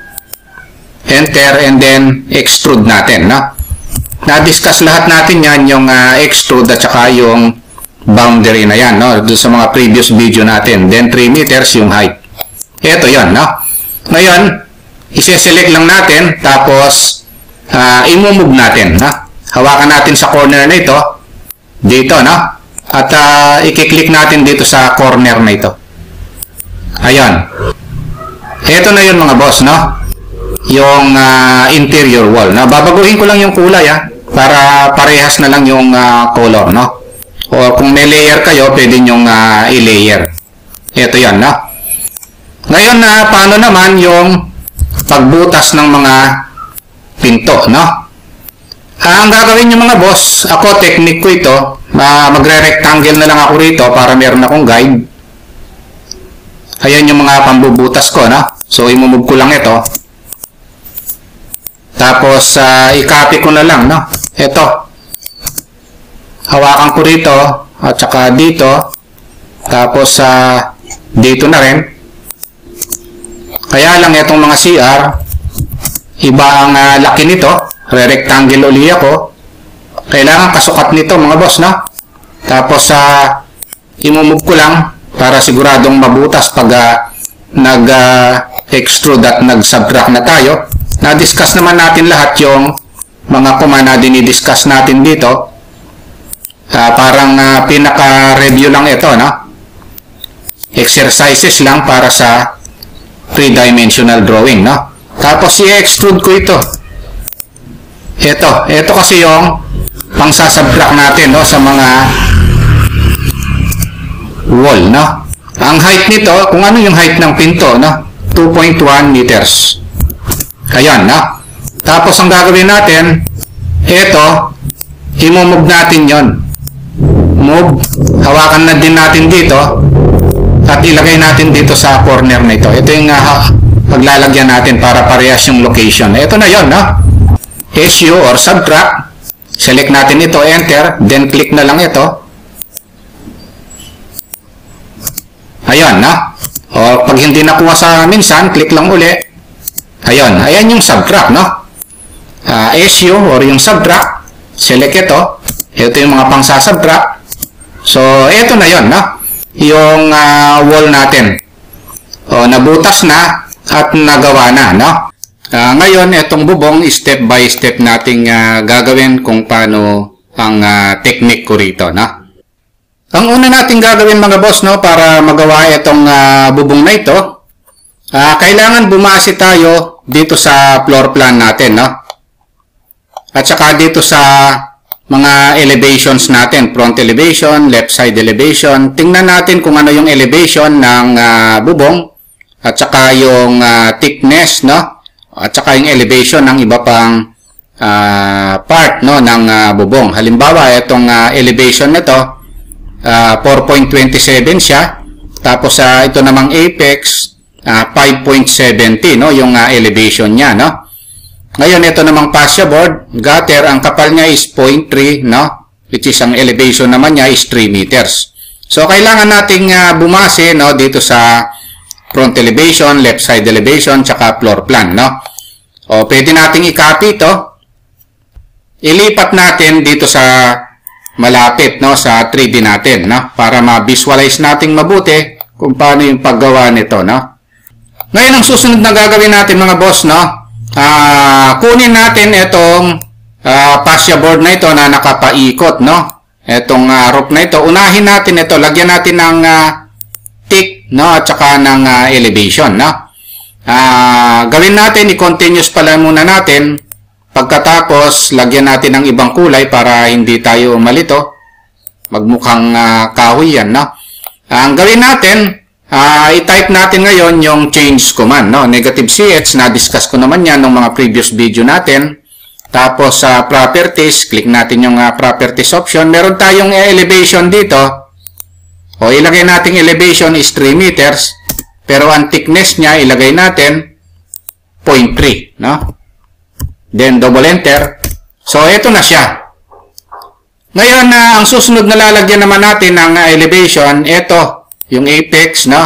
Enter and then extrude natin. No? Na-discuss lahat natin yan, yung extrude at saka yung boundary na yan. No? Doon sa mga previous video natin. Then 3 meters yung height. Ito yan. No? Ngayon, isi-select lang natin. Tapos, i-move natin. No? Hawakan natin sa corner na ito. Dito. No? At i-click natin dito sa corner na ito. Ayan. Ito na yun mga boss. No? Yung interior wall. No? Babaguhin ko lang yung kulay para parehas na lang yung color. No? O kung may layer kayo, pwede nyong i-layer. Ito yan. No? Ngayon, paano naman yung pagbutas ng mga pinto. No? Ang gagawin nyo mga boss, ako technique ko ito, magre-rectangle na lang ako rito para meron akong guide. Ayan yung mga pambubutas ko. No? So, imumove ko lang ito. Tapos, i-copy ko na lang, no? Ito. Hawakan ko rito, at saka dito. Tapos, dito na rin. Kaya lang, itong mga CR, iba ang laki nito. Re-rectangle uli ako. Kailangan kasukat nito, mga boss, no? Tapos, imumove ko lang para siguradong mabutas pag nag-extrude at nag-subtract na tayo. Na-discuss naman natin lahat yung mga command na dinidiscuss natin dito. Parang pinaka-review lang ito, no? Exercises lang para sa 3-dimensional drawing, no? Tapos i-extrude ko ito. Ito kasi yung pang-subtract natin, no? Sa mga wall, no? Ang height nito, kung ano yung height ng pinto, no? 2.1 meters. Ayan, no? Tapos, ang gagawin natin, ito, i-move natin yon. Move. Hawakan na din natin dito. At ilagay natin dito sa corner na ito. Ito yung paglalagyan natin para parehas yung location. Ito na yon, no? SU or subtract. Select natin ito, enter. Then, click na lang ito. Ayan, no? O, pag hindi nakuha sa minsan, click lang uli. Ayan yung subtract, no? SU or yung subtract, select ito. Ito yung mga pang-subtract. So, ito na yon, no? Yung wall natin. O, nabutas na at nagawa na, no? Ngayon, itong bubong, step by step nating gagawin kung paano ang technique ko rito, no? Ang una nating gagawin mga boss, no, para magawa itong bubong na ito, kailangan bumase tayo dito sa floor plan natin, no? At saka dito sa mga elevations natin, front elevation, left side elevation. Tingnan natin kung ano yung elevation ng bubong at saka yung thickness, no? At saka yung elevation ng iba pang part, no, ng bubong. Halimbawa, itong elevation nito, 4.27 siya. Tapos ito namang apex, 5.70, no, yung elevation niya, no. Ngayon ito namang fascia board, gutter, ang kapal niya is 0.3, no, which is ang elevation naman niya is 3 meters. So kailangan nating bumase, no, dito sa front elevation, left side elevation, tsaka floor plan, no. O pwede nating i-copy ito. Ilipat natin dito sa malapit, no, sa 3D natin, no, para ma-visualize nating mabuti kung paano yung paggawa nito, no. Ngayon, ang susunod na gagawin natin mga boss, no, kunin natin itong fascia board na ito na nakapaikot, no, itong roof na ito. Unahin natin ito, lagyan natin ng thick, no, at saka ng elevation, no. Gawin natin, i-continuous pala muna natin. Pagkatapos, lagyan natin ng ibang kulay para hindi tayo malito. Magmukhang kahoy yan, no. Ang gawin natin, i-type natin ngayon yung change command, no? Negative CH, na-discuss ko naman yan ng mga previous video natin. Tapos sa properties, click natin yung properties option. Meron tayong elevation dito. O ilagay natin elevation is 3 meters. Pero ang thickness niya, ilagay natin 0.3, no? Then double enter. So ito na siya. Ngayon, ang susunod na lalagyan naman natin ng elevation, ito, yung apex, no?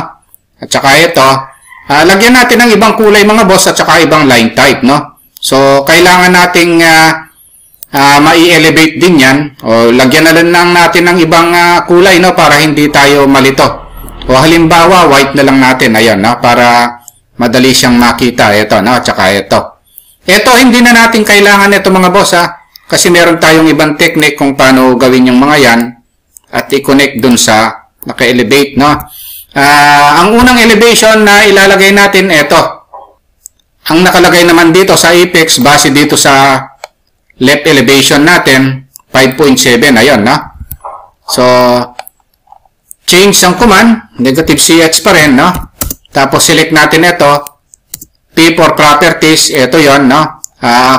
At saka ito, lagyan natin ng ibang kulay mga boss at saka ibang line type, no? So, kailangan nating mai-elevate din yan. O, lagyan na lang natin ng ibang kulay, no? Para hindi tayo malito. O, halimbawa, white na lang natin. Ayan, no? Para madali siyang makita. Ito, no? At saka ito. Ito, hindi na natin kailangan ito mga boss, ha? Kasi meron tayong ibang technique kung paano gawin yung mga yan at i-connect dun sa naka-elevate, no? Ang unang elevation na ilalagay natin, ito. Ang nakalagay naman dito sa apex, base dito sa left elevation natin, 5.7. Ayun, no? So, change ang command, negative CH pa rin, no? Tapos, select natin ito. P for properties, ito yon, no?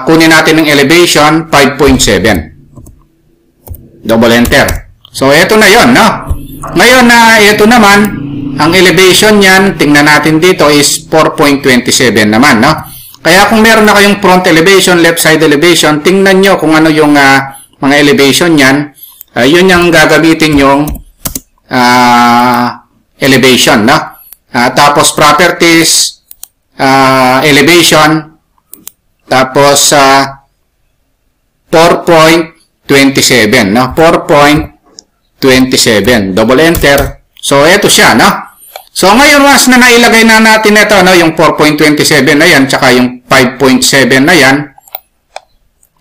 Kunin natin ng elevation, 5.7. Double enter. So, ito na yon, no? Ngayon ito naman, ang elevation niyan, tingnan natin dito is 4.27 naman, no? Kaya kung meron na kayong front elevation, left side elevation, tingnan nyo kung ano yung mga elevation niyan. Yun yung gagamitin yung elevation, no? Tapos properties, elevation, tapos 4.27, no? 4.27. Double enter. So, ito siya, no? So, ngayon, once na nailagay na natin ito, no? Yung 4.27 na yan, tsaka yung 5.7 na yan,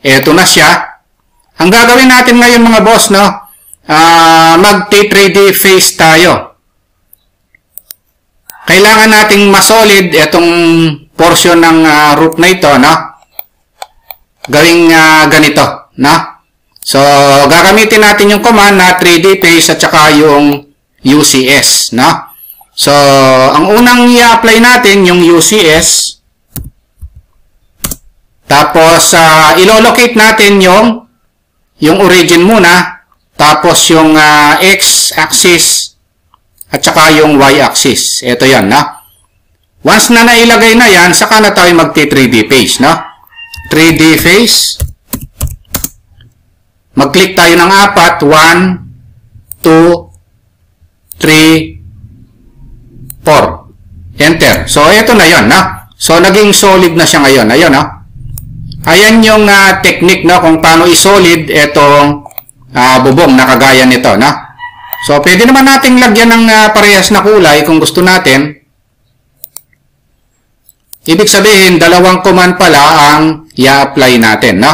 ito na siya. Ang gagawin natin ngayon, mga boss, no? Mag-3D face tayo. Kailangan nating masolid itong portion ng roof na ito, no? Gawing ganito, no? So, gagamitin natin yung command na 3D face at saka yung UCS, no? So, ang unang i-apply natin yung UCS. Tapos, ilo-locate natin yung origin muna. Tapos, yung X-axis at saka yung Y-axis. Ito yan, no? Once na nailagay na yan, saka na tayo magti-3D face, no? 3D face. Mag-click tayo ng 4. 1, 2, 3, 4. Enter. So, ito na yon, no? So, naging solid na siya ngayon. Ayun, no? Ayan yung technique, no? Kung paano i-solid itong bubong na kagaya nito, no? So, pwede naman nating lagyan ng parehas na kulay kung gusto natin. Ibig sabihin, dalawang command pala ang i-apply natin, no?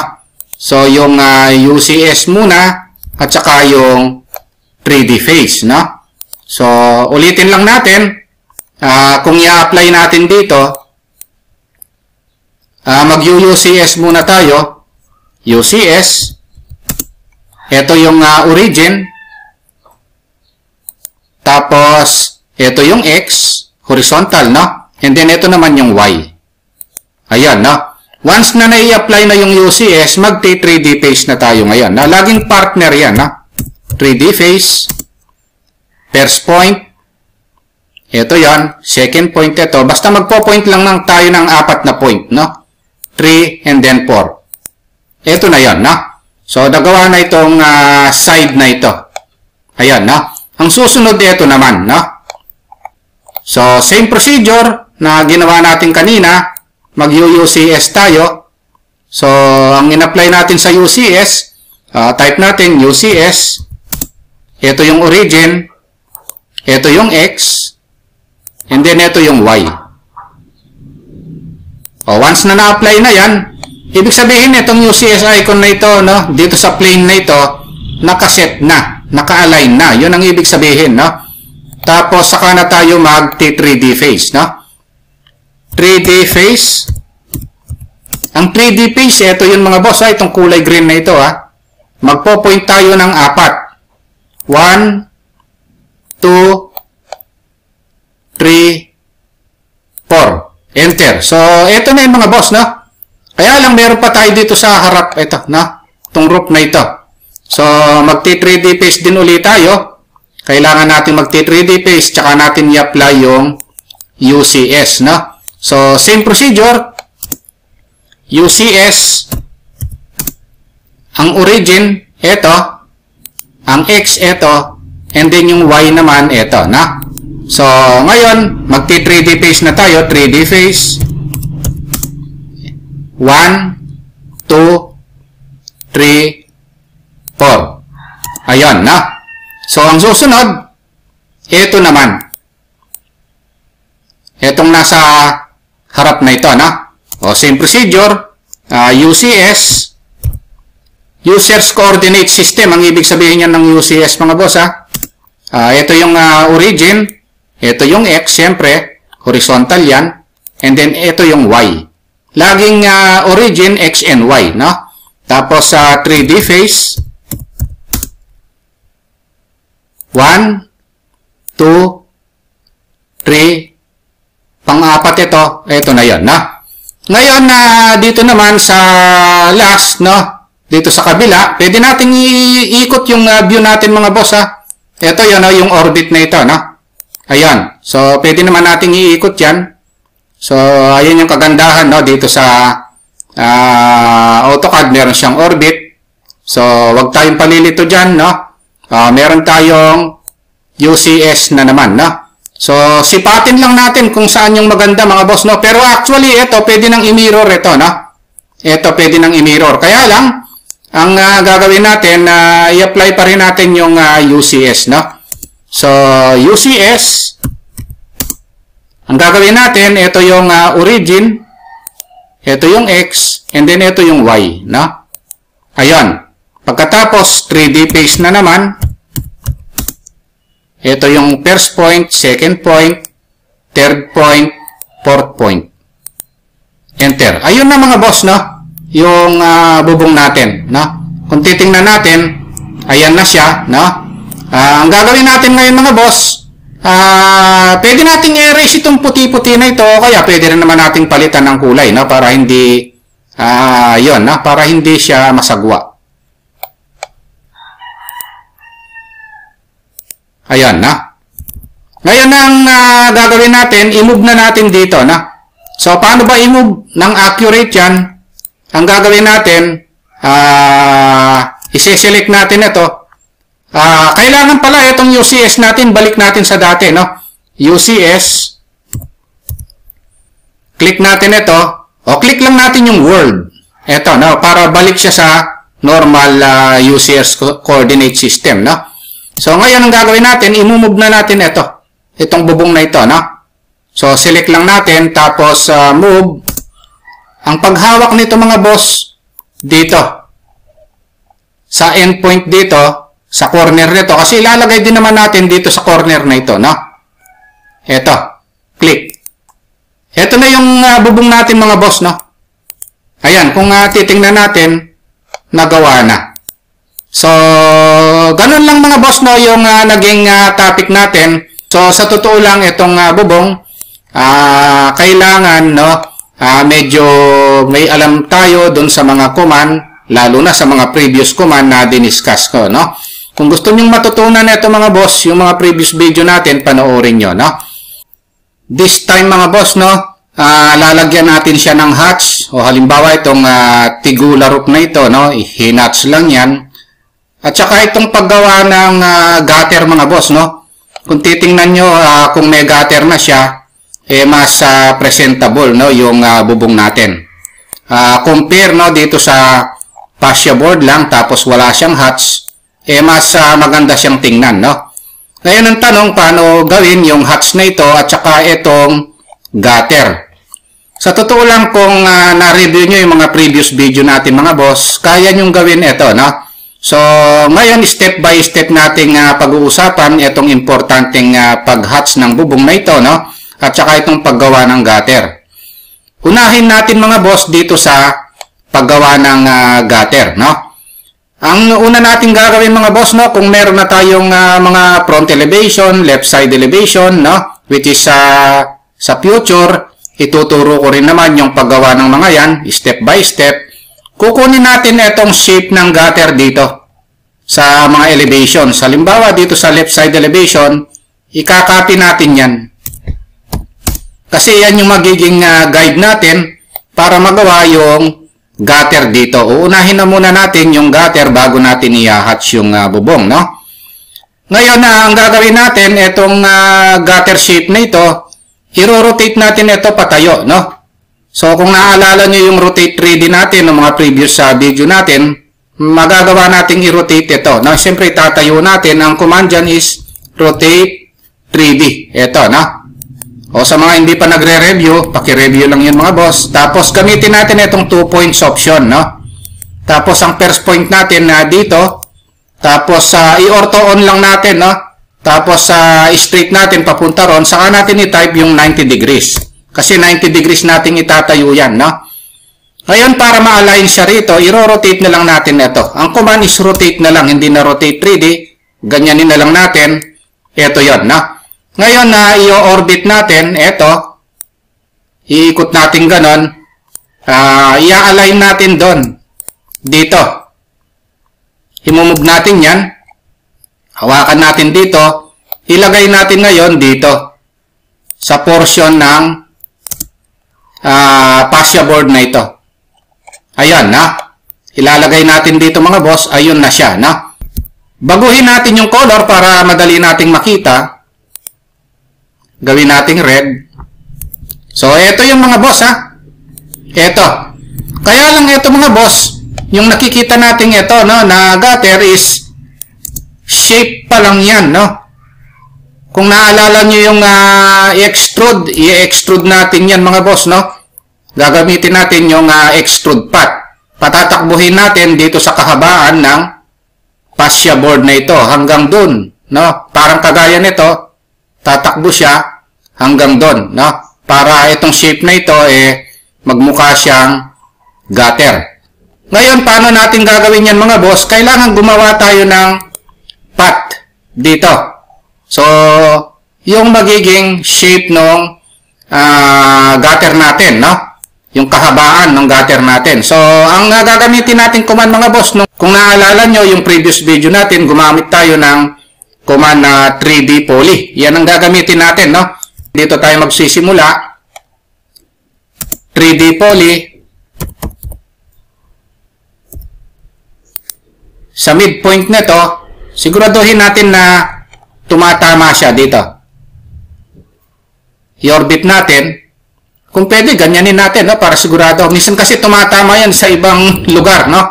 So, yung UCS muna at saka yung 3D face, no? So, ulitin lang natin. Kung i-apply natin dito, mag-UCS muna tayo. UCS. Ito yung origin. Tapos, ito yung X. Horizontal, no? And then, ito naman yung Y. Ayan, no? Once na nai-apply na yung UCS, mag-3D face na tayo ngayon. Laging partner yan, no? 3D face. First point. Ito yan. Second point ito. Basta magpo-point lang tayo ng 4 na point, no? 3 and then 4. Ito na yan, no? So, nagawa na itong side na ito. Ayan, no? Ang susunod ito naman, no? So, same procedure na ginawa natin kanina. Mag-UCS tayo. So, ang in-apply natin sa UCS, type natin UCS. Ito yung origin. Ito yung X. And then, ito yung Y. Once na na-apply na yan, ibig sabihin, itong UCS icon na ito, no, dito sa plane na ito, nakaset na, naka-align na. Yun ang ibig sabihin, no? Tapos, saka na tayo mag-3D face, no? 3D face. Ang 3D face, ito yung mga boss, itong kulay green na ito, ha? Magpo-point tayo ng 4. 1, 2, 3, 4. Enter. So, ito na yung mga boss, no? Kaya lang, meron pa tayo dito sa harap, ito, no? Itong roof na ito. So, magti-3D face din ulit tayo. Kailangan natin magti-3D face, tsaka natin i-apply yung UCS, no? So, same procedure. UCS. Ang origin, ito. ang X ito, and then yung Y naman ito, no? So, ngayon, magti 3D face na tayo. 3D face. 1, 2, 3, 4. Ayan, no? So, ang susunod, ito naman. Itong nasa harap na ito, no? O, same procedure. UCS. User's Coordinate System. Ang ibig sabihin yan ng UCS, mga boss, ha? Ito yung origin. Ito yung X, siyempre. Horizontal yan. And then, ito yung Y. Laging origin, X and Y, no? Tapos, 3D face. 1, 2, 3. Pang-apat ito. Ito na yun, no? Ngayon, dito naman sa last, no? Dito sa kabila, pwede natin iikot yung view natin, mga boss, ha? Ito yun, no? Yung orbit na ito, no? Ayan. So, pwede naman natin iikot yan. So, ayun yung kagandahan, no? Dito sa AutoCAD, meron siyang orbit. So, wag tayong palilito dyan, no? Meron tayong UCS na naman, no? So, sipatin lang natin kung saan yung maganda, mga boss, no? Pero actually, ito, pwede nang i-mirror ito, no? Ito, pwede nang i-mirror. Kaya lang, ang gagawin natin, i-apply pa rin natin yung UCS, no? So, UCS, ang gagawin natin, ito yung origin, ito yung X, and then ito yung Y, no? Ayan. Pagkatapos, 3D face na naman, ito yung first point, second point, third point, fourth point. Enter. Ayun na, mga boss, no? Yung bubong natin, no? Kung titingnan natin, ayan na siya, no? Ang gagawin natin ngayon, mga boss, pwede nating erase itong puti-puti na ito, kaya pwede rin naman nating palitan ng kulay, no? Para hindi, yun, no? Para hindi siya masagwa. Ayan, na. Ngayon ang gagawin natin, i-move na natin dito, na. So, paano ba i-move ng accurate yan? Ang gagawin natin, isi-select natin ito. Kailangan pala itong UCS natin, balik natin sa dati, no? UCS. Click natin ito. O, click lang natin yung world. Ito, no? Para balik siya sa normal UCS coordinate system, no? So, ngayon ang gagawin natin, i-move na natin ito. Itong bubong na ito, no? So, select lang natin, tapos move. Ang paghawak nito, mga boss, dito. Sa endpoint dito, sa corner nito. Kasi ilalagay din naman natin dito sa corner na ito, no? Ito. Click. Ito na yung bubong natin, mga boss, no? Ayan, kung titingnan natin, nagawa na. So, ganun lang, mga boss, no, yung naging topic natin. So, sa totoo lang, itong bubong, kailangan, no, medyo may alam tayo dun sa mga command, lalo na sa mga previous command na diniscuss ko, no. Kung gusto nyong matutunan ito, mga boss, yung mga previous video natin, panoorin nyo, no. This time, mga boss, no, lalagyan natin siya ng hatch, o halimbawa itong tigular roof na ito, no, hinatch lang yan. At saka itong paggawa ng gutter, mga boss, no? Kung titingnan nyo, kung may gutter na siya, mas presentable, no? Yung bubong natin. Compare, no? Dito sa fascia board lang, tapos wala siyang hatch, mas maganda siyang tingnan, no? Ngayon ang tanong, paano gawin yung hatch na ito at saka itong gutter? Sa totoo lang, kung na-review nyo yung mga previous video natin, mga boss, kaya nyong gawin ito, no? So, ngayon, step by step nating pag-uusapan itong importanteng pag-hatch ng bubong na ito, no? At saka itong paggawa ng gutter. Unahin natin, mga boss, dito sa paggawa ng gutter, no? Ang una nating gagawin, mga boss, no? Kung meron na tayong mga front elevation, left side elevation, no? Which is sa future, ituturo ko rin naman yung paggawa ng mga yan, step by step. Kukunin natin itong shape ng gutter dito sa mga elevation. Halimbawa, dito sa left side elevation, ikakopy natin yan. Kasi yan yung magiging guide natin para magawa yung gutter dito. Uunahin na muna natin yung gutter bago natin i-hatch yung bubong, no? Ngayon na ang gagawin natin, itong gutter shape na ito, i-rotate natin ito patayo, no? So, kung naaalala nyo yung rotate 3D natin, ng mga previous video natin, magagawa natin i-rotate ito. No? Siyempre, tatayo natin. Ang command dyan is rotate 3D. Ito, no? O sa mga hindi pa nagre-review, paki-review lang yun mga boss. Tapos, gamitin natin itong 2 points option, no? Tapos, ang first point natin na dito. Tapos, i-ortho on lang natin, no? Tapos, straight natin papunta ron. Saka natin i-type yung 90 degrees. Kasi 90 degrees natin itatayo yan, no? Ngayon, para ma-align siya rito, i-rotate na lang natin ito. Ang command is rotate na lang, hindi na rotate 3D. Ganyanin na lang natin. Ito yon, no? Ngayon, i-orbit natin, ito. Iikot natin ganon. I-align natin doon. Dito. I-move natin yan. Hawakan natin dito. Ilagay natin ngayon dito. Sa portion ng fascia board na ito. Ayan, na. Ilalagay natin dito mga boss. Ayun na siya, na. Baguhin natin yung color para madali nating makita. Gawin nating red. So, ito yung mga boss, ha. Ito. Kaya lang ito mga boss, yung nakikita natin ito, no, na gutter is shape pa lang yan, no. Kung naalala nyo yung i-extrude natin yan mga boss, no? Gagamitin natin yung extrude path. Patatakbuhin natin dito sa kahabaan ng fascia board na ito hanggang dun, no? Parang kagaya nito, tatakbo siya hanggang dun, no? Para itong shape na ito, magmukha siyang gutter. Ngayon, paano natin gagawin yan mga boss? Kailangan gumawa tayo ng path dito. So, yung magiging shape ng gutter natin, no? Yung kahabaan ng gutter natin. So, ang gagamitin natin command mga boss, no? Kung naalala nyo, yung previous video natin, gumamit tayo ng command na 3D poly. Yan ang gagamitin natin, no? Dito tayo magsisimula. 3D poly. Sa midpoint nito, siguraduhin natin na tumatama siya dito. I-orbit natin. Kung pwede, ganyanin natin, no? Para sigurado. Minsan kasi tumatama yan sa ibang lugar, no?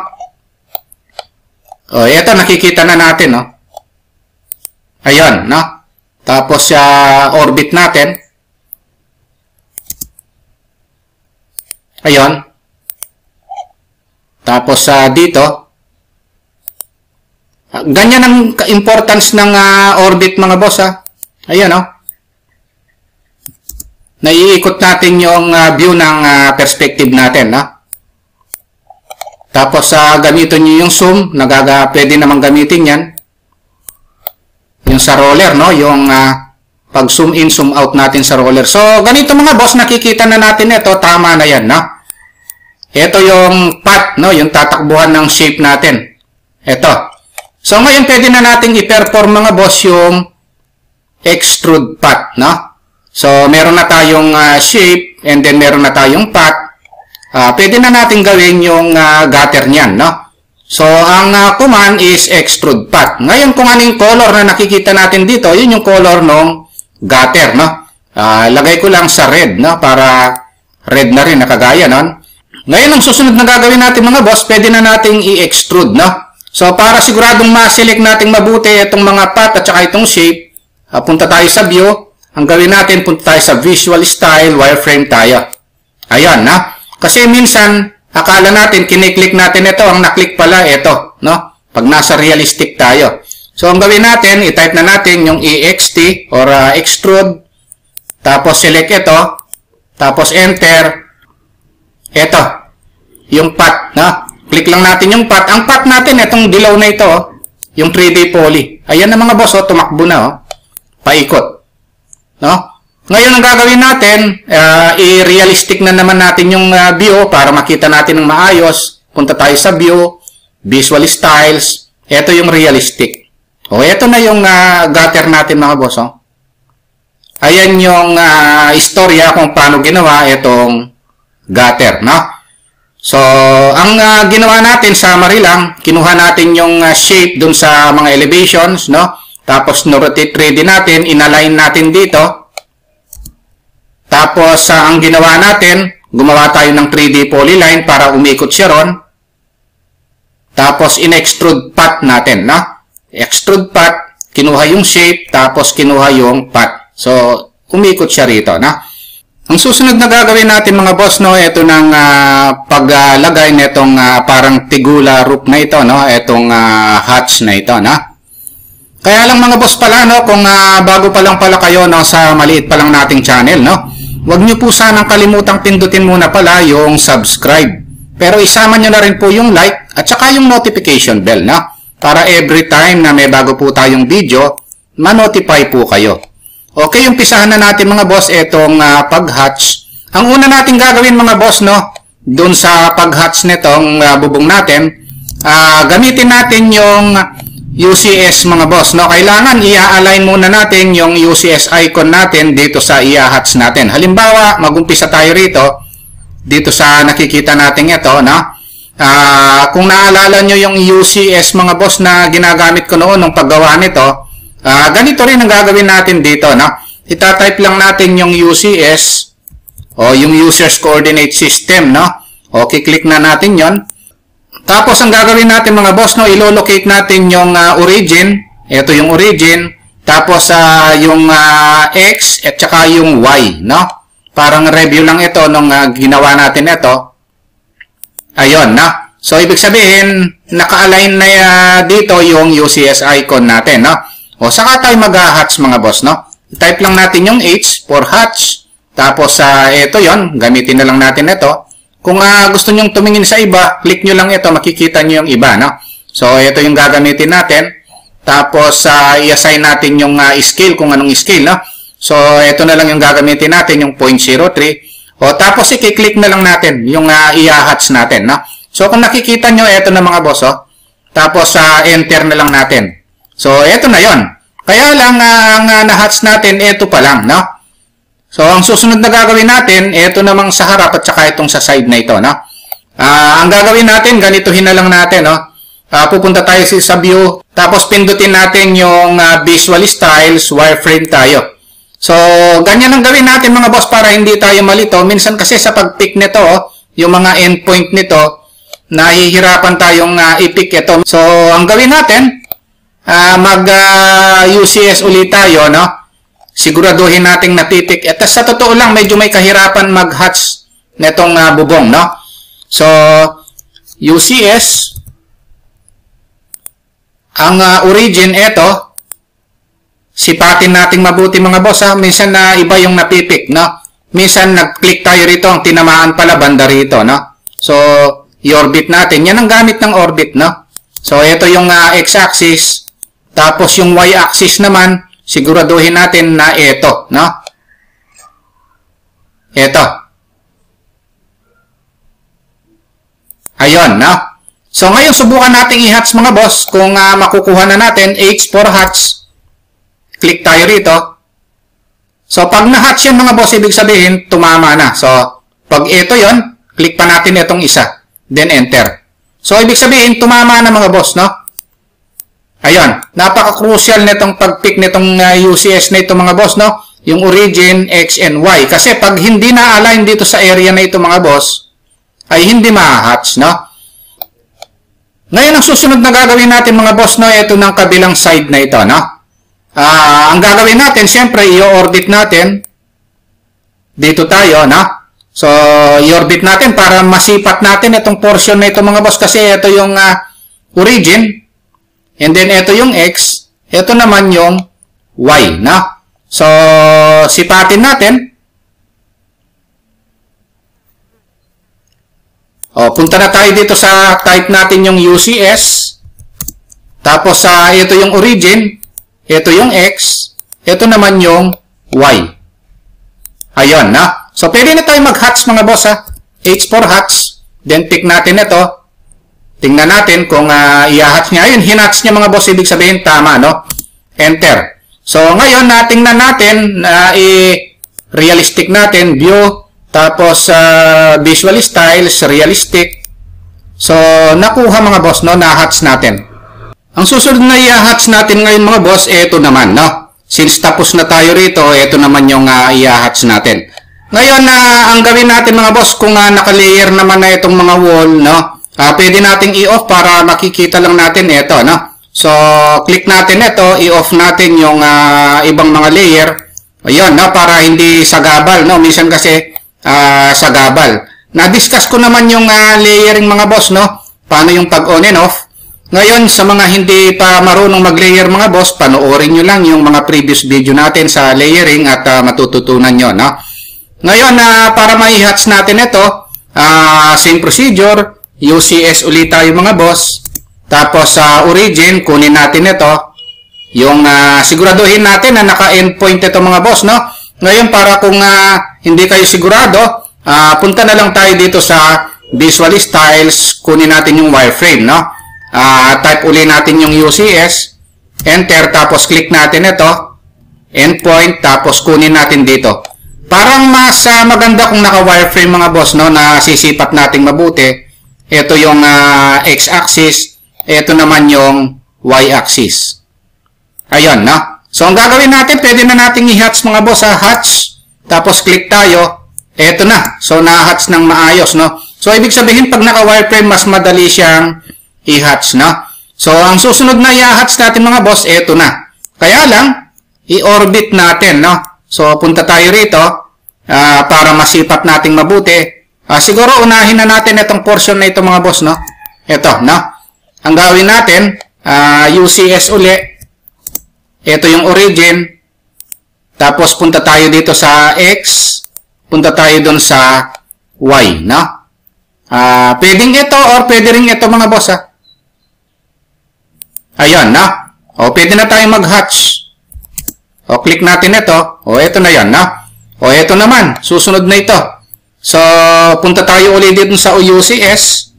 O, ito, nakikita na natin, no? Ayun, no? Tapos, orbit natin. Ayun. Tapos, dito. Ganyan ang importance ng orbit mga boss, ha. Ayan, oh. Naiikot natin yung view ng perspective natin, no? Tapos, gamitin nyo yung zoom. Pwede namang gamitin yan. Yung sa roller, no? Yung pag zoom in, zoom out natin sa roller. So, ganito mga boss, nakikita na natin ito. Tama na yan, no? Ito yung path, no? Yung tatakbuhan ng shape natin. Ito. So, ngayon pwede na natin i-perform mga boss yung extrude path, no? So, meron na tayong shape and then meron na tayong path. Pwede na natin gawin yung gutter niyan, no? So, ang command is extrude path. Ngayon, kung anong color na nakikita natin dito, yun yung color ng gutter, no? Lagay ko lang sa red, no? Para red na rin, nakagaya nun. Ngayon, ang susunod na gagawin natin mga boss, pwede na natin i-extrude, no? So, para siguradong ma-select natin mabuti itong mga path at saka itong shape, punta tayo sa view. Ang gawin natin, punta tayo sa visual style, wireframe tayo. Ayan, na. Kasi minsan, akala natin, kiniklik natin ito, ang naklik pala ito, no? Pag nasa realistic tayo. So, ang gawin natin, i-type na natin yung EXT or extrude. Tapos, select ito. Tapos, enter. Ito. Yung path, no? Click lang natin yung path. Ang path natin, itong dilaw na ito, yung 3D poly. Ayan na mga boss, tumakbo na, paikot. No? Ngayon, ang gagawin natin, i-realistic na naman natin yung view para makita natin ng maayos. Punta tayo sa view, visual styles. Ito yung realistic. O, ito na yung gutter natin mga boss. Ayan yung istorya kung paano ginawa itong gutter, no? So, ang ginawa natin, summary lang, kinuha natin yung shape dun sa mga elevations, no? Tapos, no-rotate 3D natin, inalign natin dito. Tapos, ang ginawa natin, gumawa tayo ng 3D polyline para umikot siya ron. Tapos, in-extrude path natin, no? Extrude path, kinuha yung shape, tapos kinuha yung path. So, umikot siya rito, no? Ang susunod na gagawin natin mga boss, no, ito ng paglagay nitong parang tigula roof na ito, no? Itong hatch na ito, no? Kaya lang mga boss pala, no, kung bago pa lang pala kayo, no, sa maliit pa lang nating channel, no? Huwag nyo po sanang kalimutang pindutin muna pala yung subscribe. Pero isama nyo na rin po yung like at saka yung notification bell, no? Para every time na may bago po tayong video, ma-notify po kayo. Okay, umpisahan na natin mga boss itong pag-hatch. Ang una natin gagawin mga boss, no, dun sa pag-hatch nitong bubong natin, gamitin natin yung UCS mga boss, no. Kailangan i-align muna natin yung UCS icon natin dito sa i-hatch natin. Halimbawa, mag-umpisa tayo rito, dito sa nakikita natin ito, no. Kung naalala nyo yung UCS mga boss na ginagamit ko noon nung paggawa nito, ganito rin ang gagawin natin dito, no? Ita-type lang natin yung UCS o yung User's Coordinate System, no? Okay, click na natin yon. Tapos, ang gagawin natin mga boss, no? Ilo-locate natin yung origin. Ito yung origin. Tapos, yung X at saka yung Y, no? Parang review lang ito nung ginawa natin ito. Ayun, no? So, ibig sabihin, naka-align na dito yung UCS icon natin, no? O, saka tayo mag-hatch mga boss, no? I-type lang natin yung H for hatch. Tapos, ito yon, gamitin na lang natin ito. Kung gusto nyong tumingin sa iba, click nyo lang ito, makikita nyo yung iba, no? So, ito yung gagamitin natin. Tapos, i-assign natin yung scale, kung anong scale, no? So, ito na lang yung gagamitin natin, yung 0.03. O, tapos, i-click na lang natin yung i-hatch natin, no? So, kung nakikita nyo, ito na mga boss, oh. Tapos, enter na lang natin. So, ito na yon. Kaya lang, ang na-hatch natin, ito pa lang, no? So, ang susunod na gagawin natin, ito namang sa harap at saka itong sa side na ito, no? Ang gagawin natin, ganituhin na lang natin, no? Pupunta tayo sa view, tapos pindutin natin yung visual styles, wireframe tayo. So, ganyan ang gawin natin mga boss para hindi tayo malito. Minsan kasi sa pag-pick nito, yung mga endpoint nito, nahihirapan tayong i-pick ito. So, ang gawin natin, mag-UCS ulit tayo, no? Siguraduhin nating napipick. At sa totoo lang, medyo may kahirapan mag-hatch netong bubong, no? So, UCS, ang origin, ito, sipatin nating mabuti mga boss, ha? Minsan iba yung napipick, no? Minsan nag-click tayo rito, ang tinamaan pala banda rito, no? So, i-orbit natin. Yan ang gamit ng orbit, no? So, ito yung x-axis. Tapos, yung y-axis naman, siguraduhin natin na ito, no? Ito. Ayun, no? So, ngayon, subukan natin i-hatch mga boss. Kung makukuha na natin, H for hatch. Click tayo rito. So, pag na-hatch yan mga boss, ibig sabihin, tumama na. So, pag ito yon, click pa natin itong isa. Then, enter. So, ibig sabihin, tumama na mga boss, no? Ayun, napaka-crucial nitong pag-pick nitong UCS na ito mga boss, no? Yung origin, X and Y. Kasi pag hindi na-align dito sa area na ito mga boss, ay hindi ma-hatch, no? Ngayon, ang susunod na gagawin natin mga boss, no? Ito ng kabilang side na ito, no? Ang gagawin natin, syempre, i-orbit natin. Dito tayo, no? So, i-orbit natin para masipat natin itong portion na ito mga boss kasi ito yung origin. And then, ito yung X. Ito naman yung Y, no? So, sipatin natin. O, punta na tayo dito sa type natin yung UCS. Tapos, ito yung origin. Ito yung X. Ito naman yung Y. Ayun, no? So, pwede na tayo mag-hatch mga boss, ha? H for hatch. Then, pick natin ito. Tingnan natin kung i-hatch niya. Ayun, hinatch niya mga boss. Ibig sabihin, tama, no? Enter. So, ngayon, tingnan natin, i-realistic natin, view, tapos visual styles, realistic. So, nakuha mga boss, no? Na-hatch natin. Ang susunod na i-hatch natin ngayon mga boss, ito naman, no? Since tapos na tayo rito, ito naman yung i-hatch natin. Ngayon, ang gawin natin mga boss, kung naka-layer naman na itong mga wall, no? Pwede nating i-off para makikita lang natin ito, no? So, click natin ito, i-off natin yung ibang mga layer. Ayun, no? Para hindi sagabal, no? Minsan kasi sagabal. Na-discuss ko naman yung layering mga boss, no? Paano yung pag-on and off. Ngayon, sa mga hindi pa marunong mag-layer mga boss, panoorin nyo lang yung mga previous video natin sa layering at matututunan nyo, no? Ngayon, para ma-hatch natin ito, same procedure, UCS ulit tayo mga boss. Tapos sa origin, kunin natin ito. Yung siguraduhin natin na naka-endpoint ito mga boss, no? Ngayon, para kung hindi kayo sigurado, punta na lang tayo dito sa Visual Styles, kunin natin yung wireframe, no? Type uli natin yung UCS, enter, tapos click natin ito, endpoint, tapos kunin natin dito. Parang mas maganda kung naka-wireframe mga boss, no? Na sisipat nating mabuti. Ito yung x-axis, ito naman yung y-axis. Ayun, no? So, ang gagawin natin, pwede na nating i-hatch mga boss, hatch, tapos click tayo, ito na. So, na-hatch ng maayos, no? So, ibig sabihin, pag naka-wireframe, mas madali siyang i-hatch, no? So, ang susunod na i-hatch natin mga boss, ito na. Kaya lang, i-orbit natin, no? So, punta tayo rito para masipat nating mabuti. Siguro, unahin na natin itong portion na ito mga boss, no? Ito, no? Ang gawin natin, UCS uli. Ito yung origin. Tapos, punta tayo dito sa X. Punta tayo dun sa Y, no? Pwedeng ito or pwede rin ito mga boss, Ayun, no? O, pwede na tayong mag-hatch. O, click natin ito. O, ito na yan, no? O, ito naman. Susunod na ito. So, punta tayo ulit dito sa UCS.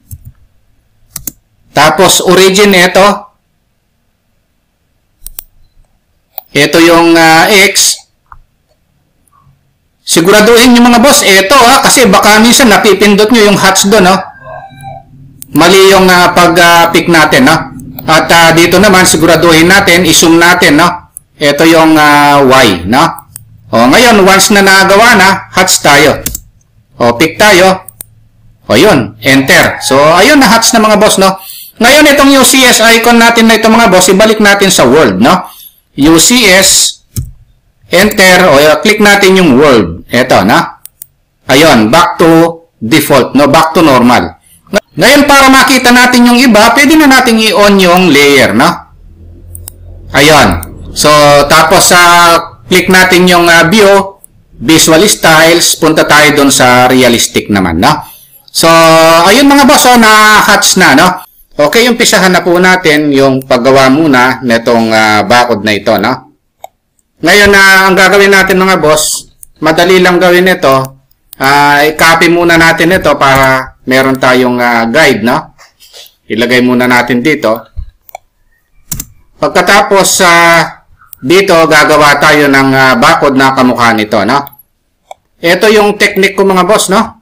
Tapos, origin ito. Ito yung X. Siguraduhin nyo mga boss, ito kasi baka minsan napipindot nyo yung hatch doon, no? Mali yung pag-pick natin, no? At dito naman, siguraduhin natin, i-zoom natin, no? Ito yung Y, no? O, ngayon, once na nagawa na, hatch tayo. O, pick tayo. O, yun, enter. So, ayun, na-hatch na mga boss, no? Ngayon, itong UCS icon natin na ito mga boss, ibalik natin sa world, no? UCS, enter, o click natin yung world. Ito, na? Ayun, back to default, no? Back to normal. Ngayon, para makita natin yung iba, pwede na natin i-on yung layer, no? Ayun. So, tapos click natin yung view, Visual Styles, punta tayo dun sa realistic naman, no? So, ayun mga boss, na-hatch na, no? Okay, umpisahan na po natin yung paggawa muna netong bakod na ito, no? Ngayon, ang gagawin natin mga boss, madali lang gawin ito. I-copy muna natin ito para meron tayong guide, no? Ilagay muna natin dito. Pagkatapos, dito gagawa tayo ng bakod na kamukha nito, no? Ito yung technique ko mga boss, no?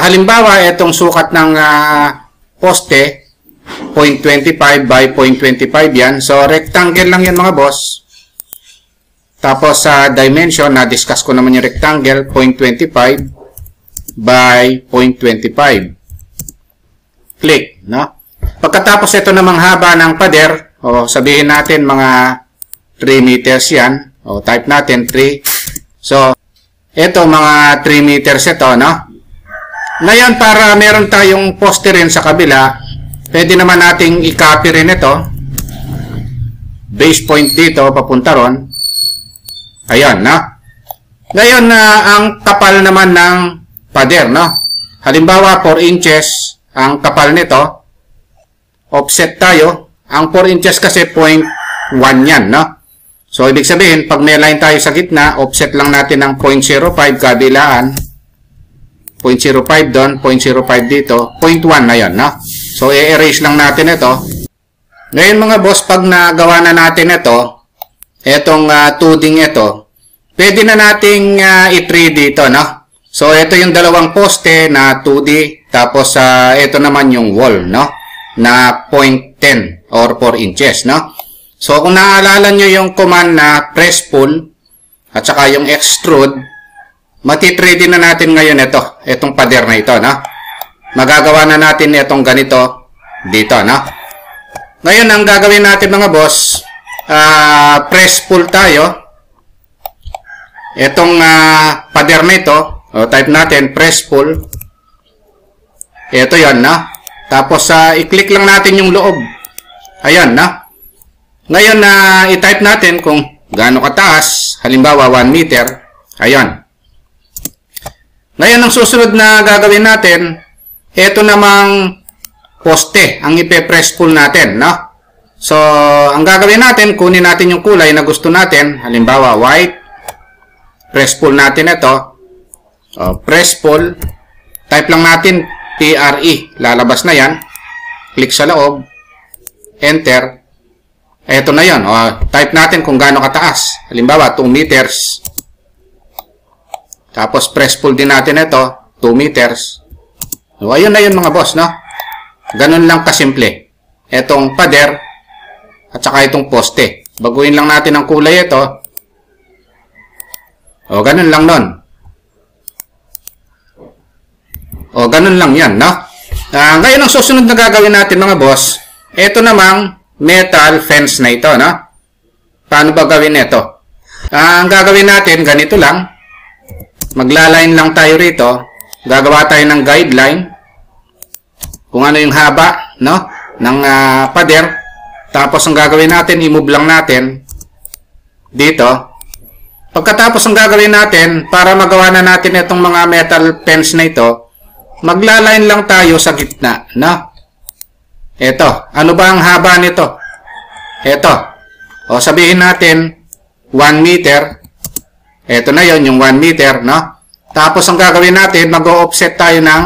Halimbawa, itong sukat ng poste, 0.25 by 0.25 yan. So, rectangle lang yan mga boss. Tapos sa dimension, na-discuss ko naman yung rectangle, 0.25 by 0.25. Click, no? Pagkatapos ito namang haba ng pader, o sabihin natin mga 3 meters yan. O type natin 3. So, ito mga 3 meters ito, no? Ngayon, para meron tayong poste rin sa kabila, pwede naman nating i-copy rin ito. Base point dito, papunta ron. Ayan, no? Ngayon, ang kapal naman ng pader, no? Halimbawa, 4 inches ang kapal nito. Offset tayo. Ang 4 inches kasi 0.1 yan, no? So, ibig sabihin, pag may line tayo sa gitna, offset lang natin ng 0.05 kabilaan. 0.05 doon, 0.05 dito. 0.1 na yan, no? So, i-erase lang natin ito. Ngayon, mga boss, pag nagawa na natin ito, etong 2D ito, pwede na nating i-3D ito, no? So, ito yung dalawang poste na 2D, tapos ito naman yung wall, no? na 0.10 or 4 inches, no? So, kung naaalala nyo yung command na press pull at saka yung extrude, matitrade na natin ngayon itong pader na ito, no? Magagawa na natin itong ganito dito, no? Ngayon, ang gagawin natin mga boss, press pull tayo. Itong pader na ito, type natin press pull. Ito yon, no? Tapos, i-click lang natin yung loob. Ayan, no? Ngayon, i-type natin kung gaano kataas. Halimbawa, 1 meter. Ayan. Ngayon, ang susunod na gagawin natin, ito namang poste, ang ipe-press pull natin, no? So, ang gagawin natin, kunin natin yung kulay na gusto natin. Halimbawa, white. Press pull natin ito. Press pull. Type lang natin PRE. Lalabas na yan. Click sa loob. Enter. Ito na yun. Type natin kung gaano kataas. Halimbawa, 2 meters. Tapos, press pull din natin ito. 2 meters. So, ayun na yun mga boss, no? Ganun lang kasimple. Etong pader at saka itong poste. Baguhin lang natin ang kulay ito. Ganun lang nun. Ganun lang yan, no? Ngayon, ang susunod na gagawin natin mga boss, ito namang metal fence na ito, no? Paano ba gawin ito? Ang gagawin natin, ganito lang. Maglaline lang tayo rito. Gagawa tayo ng guideline. Kung ano yung haba, no? Ng pader. Tapos, ang gagawin natin, i-move lang natin dito. Pagkatapos ang gagawin natin, para magawa na natin itong mga metal fence na ito, maglaline lang tayo sa gitna, no? Ito. Ano ba ang haba nito? Ito. Sabihin natin, 1 meter. Ito na yon yung 1 meter, no? Tapos ang gagawin natin, mag-offset tayo ng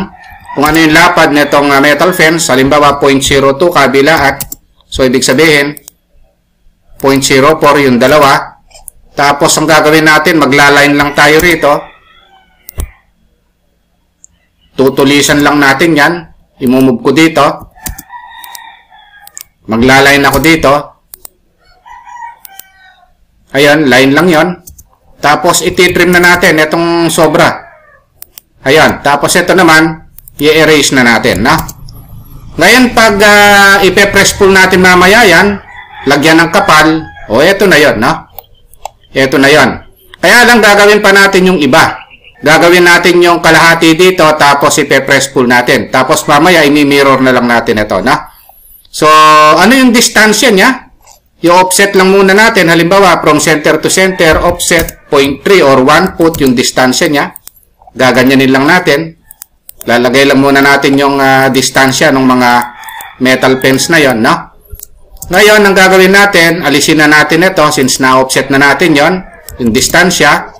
kung ano yung lapad nitong metal fence. Halimbawa, 0.02 kabila at so, ibig sabihin, 0.04 yung dalawa. Tapos, ang gagawin natin, maglaline lang tayo rito. Tutulisan lang natin yan. I-move ko dito. Maglaline ako dito. Ayan, line lang yon. Tapos, ititrim na natin itong sobra. Ayan. Tapos, ito naman, i-erase na natin, no? Ngayon, pag ipe-press pull natin mamaya yan, lagyan ng kapal, ito na yon, no? Ito na yon. Kaya lang gagawin pa natin yung iba. Gagawin natin yung kalahati dito, tapos ipe-press pull natin. Tapos mamaya, i-mirror na lang natin ito, no? So, ano yung distansya niya? Yung offset lang muna natin. Halimbawa, from center to center, offset 0.3 or 1 foot yung distansya niya. Gaganyanin lang natin. Lalagay lang muna natin yung distansya ng mga metal fence na yon, no? Ngayon, ang gagawin natin, alisin na natin ito since na-offset na natin yon, yung distansya.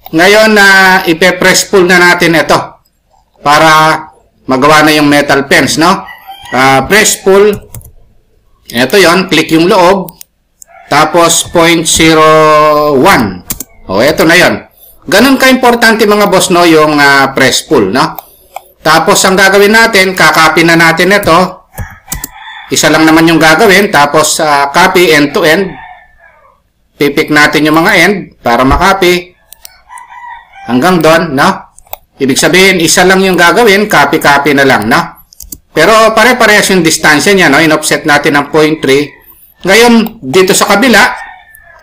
Ngayon, ipe-press pull na natin ito para magawa na yung metal fence, no? Press pull. Ito yon, click yung loob. Tapos, 0.01. Ito na yon. Ganun ka-importante mga boss, no, yung press pull, no? Tapos, ang gagawin natin, kakopy na natin ito. Isa lang naman yung gagawin. Tapos, copy end to end. Pipick natin yung mga end para makopy. Hanggang doon, no? Ibig sabihin, isa lang yung gagawin. Copy-copy na lang, no? Pero, pare-parehas yung distansya niya, no? In-offset natin ng 0.3. Ngayon, dito sa kabila,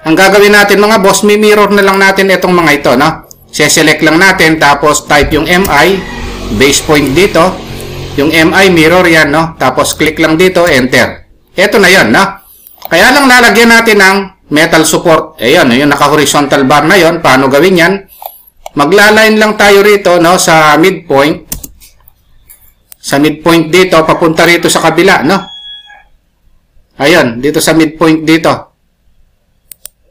ang gagawin natin mga boss, mirror na lang natin itong mga ito, no? Se-select lang natin. Tapos, type yung MI. Base point dito. Yung MI mirror yan, no? Tapos click lang dito, enter. Ito na yan, no? Kaya lang lalagyan natin ng metal support. Ayan, yung naka-horizontal bar na yon. Paano gawin yan? Maglaline lang tayo rito, no? Sa midpoint. Sa midpoint dito, papunta rito sa kabila, no? Ayan, dito sa midpoint dito.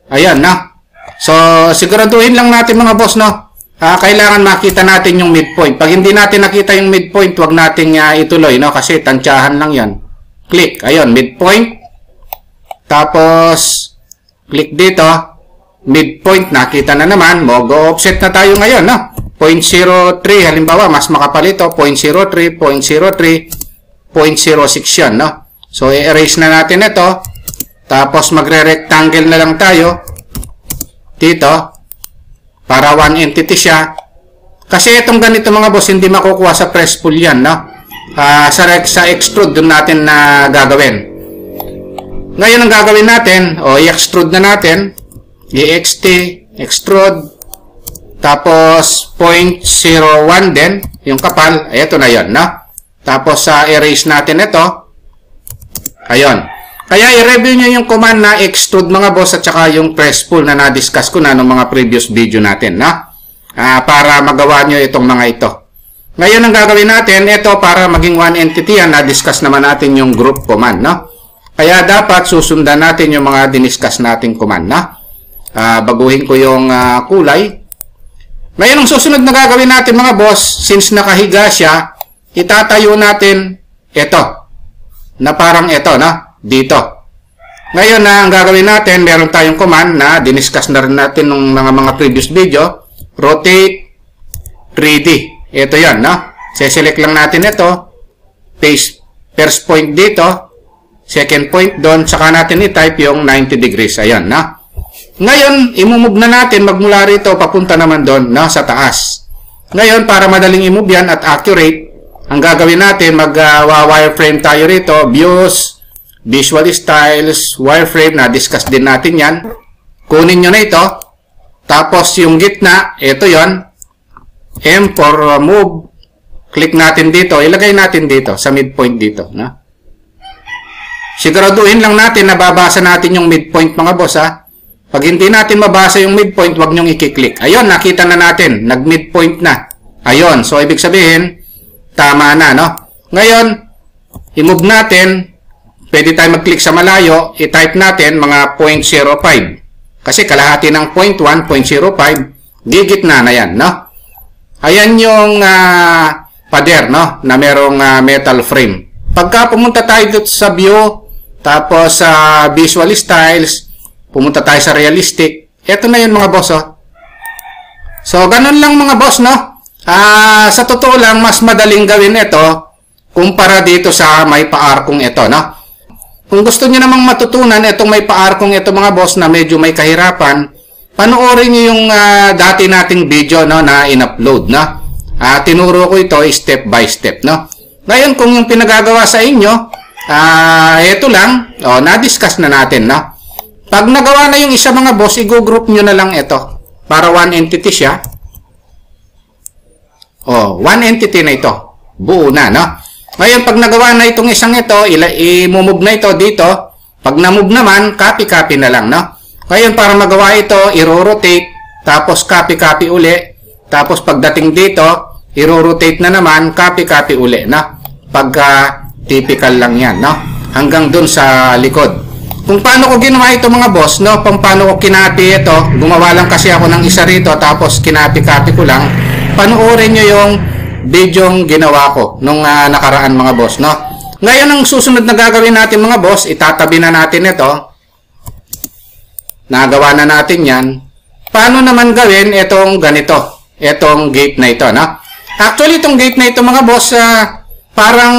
Ayan, no? So, siguraduhin lang natin mga boss, no? Kailangan makita natin yung midpoint. Pag hindi natin nakita yung midpoint, wag nating ituloy, no? Kasi tansyahan lang yan. Click. Ayun, midpoint. Tapos, click dito. Midpoint, nakita na naman. Mag-offset na tayo ngayon, no? 0.03, halimbawa, mas makapal ito. 0.03, 0.03, 0.06 yan, no? So, i-erase na natin ito. Tapos, magre-rectangle na lang tayo dito para one entity siya. Kasi itong ganito mga boss, hindi makukuha sa press pull yan, no? Sa extrude, dun natin na gagawin. Ngayon, ang gagawin natin, i-extrude na natin. EXT, extrude. Tapos, 0.01 din, yung kapal. Ito na yon, no? Tapos, erase natin ito. Ayun. Kaya, i-review nyo yung command na extrude mga boss at saka yung press pull na na-discuss ko na ng mga previous video natin, no? Para magawa nyo itong mga ito. Ngayon, ang gagawin natin, ito para maging one entity yan, na-discuss naman natin yung group command, no? Kaya dapat susundan natin yung mga diniscuss nating command, no? Baguhin ko yung kulay. Ngayon, ang susunod na gagawin natin mga boss, since nakahiga siya, itatayo natin ito, na parang ito, no? Dito. Ngayon, ang gagawin natin, meron tayong command na diniscuss na rin natin ng mga previous video, rotate 3D. Ito yan, no? Seselect lang natin ito. Paste first point dito. Second point doon. Saka natin i-type yung 90 degrees. Ayan, no? Ngayon, imumove na natin magmula rito papunta naman doon, no? Sa taas. Ngayon, para madaling i-move yan at accurate, ang gagawin natin, mag-wireframe tayo rito. Views, Visual Styles, Wireframe. Na-discuss din natin yan. Kunin nyo na ito. Tapos, yung gitna, ito yon. M for move. Click natin dito. Ilagay natin dito. Sa midpoint dito. No? Siguraduhin lang natin na babasa natin yung midpoint mga boss. Pag hindi natin mabasa yung midpoint, huwag nyong i-click. Ayun, nakita na natin. Nag-midpoint na. Ayun. So, ibig sabihin, tama na. No? Ngayon, i-move natin. Pwede tayo mag-click sa malayo. I-type natin mga 0.05. Kasi kalahati ng 0.1, 0.05. Gigit na yan. No? Ayan yung pader, no? Na merong metal frame. Pagka pumunta tayo dito sa view, tapos sa visual styles, pumunta tayo sa realistic, eto na yun mga boss, oh. So, ganun lang mga boss, no? Sa totoo lang, mas madaling gawin ito kumpara dito sa may paarkong ito, no? Kung gusto niyo namang matutunan itong may paarkong ito mga boss na medyo may kahirapan, panoorin niyo yung dati nating video, no, na in-upload, no? Tinuro ko ito step by step, no? Ngayon, kung yung pinagagawa sa inyo, ito lang, na-discuss na natin, no? Pag nagawa na yung isa mga boss, i-group nyo na lang ito para one entity siya. One entity na ito. Buo na, no? Ngayon, pag nagawa na itong isang ito, i-move na ito dito. Pag na-move naman, copy-copy na lang, no? Ngayon, para magawa ito, i-rotate, tapos copy-copy uli. Tapos pagdating dito, i-rotate na naman, copy-copy uli, no? Pagka typical lang yan, no? Hanggang dun sa likod. Kung paano ko ginawa ito mga boss, no? Paano ko kinapi ito, gumawa lang kasi ako ng isa rito, tapos kinapi-copy ko lang. Panoorin nyo yung video ginawa ko nung nakaraan mga boss, no? Ngayon, ang susunod na gagawin natin mga boss, itatabi na natin ito. Nagawa na natin yan. Paano naman gawin itong ganito? Itong gate na ito, no? Actually, itong gate na ito, mga boss, parang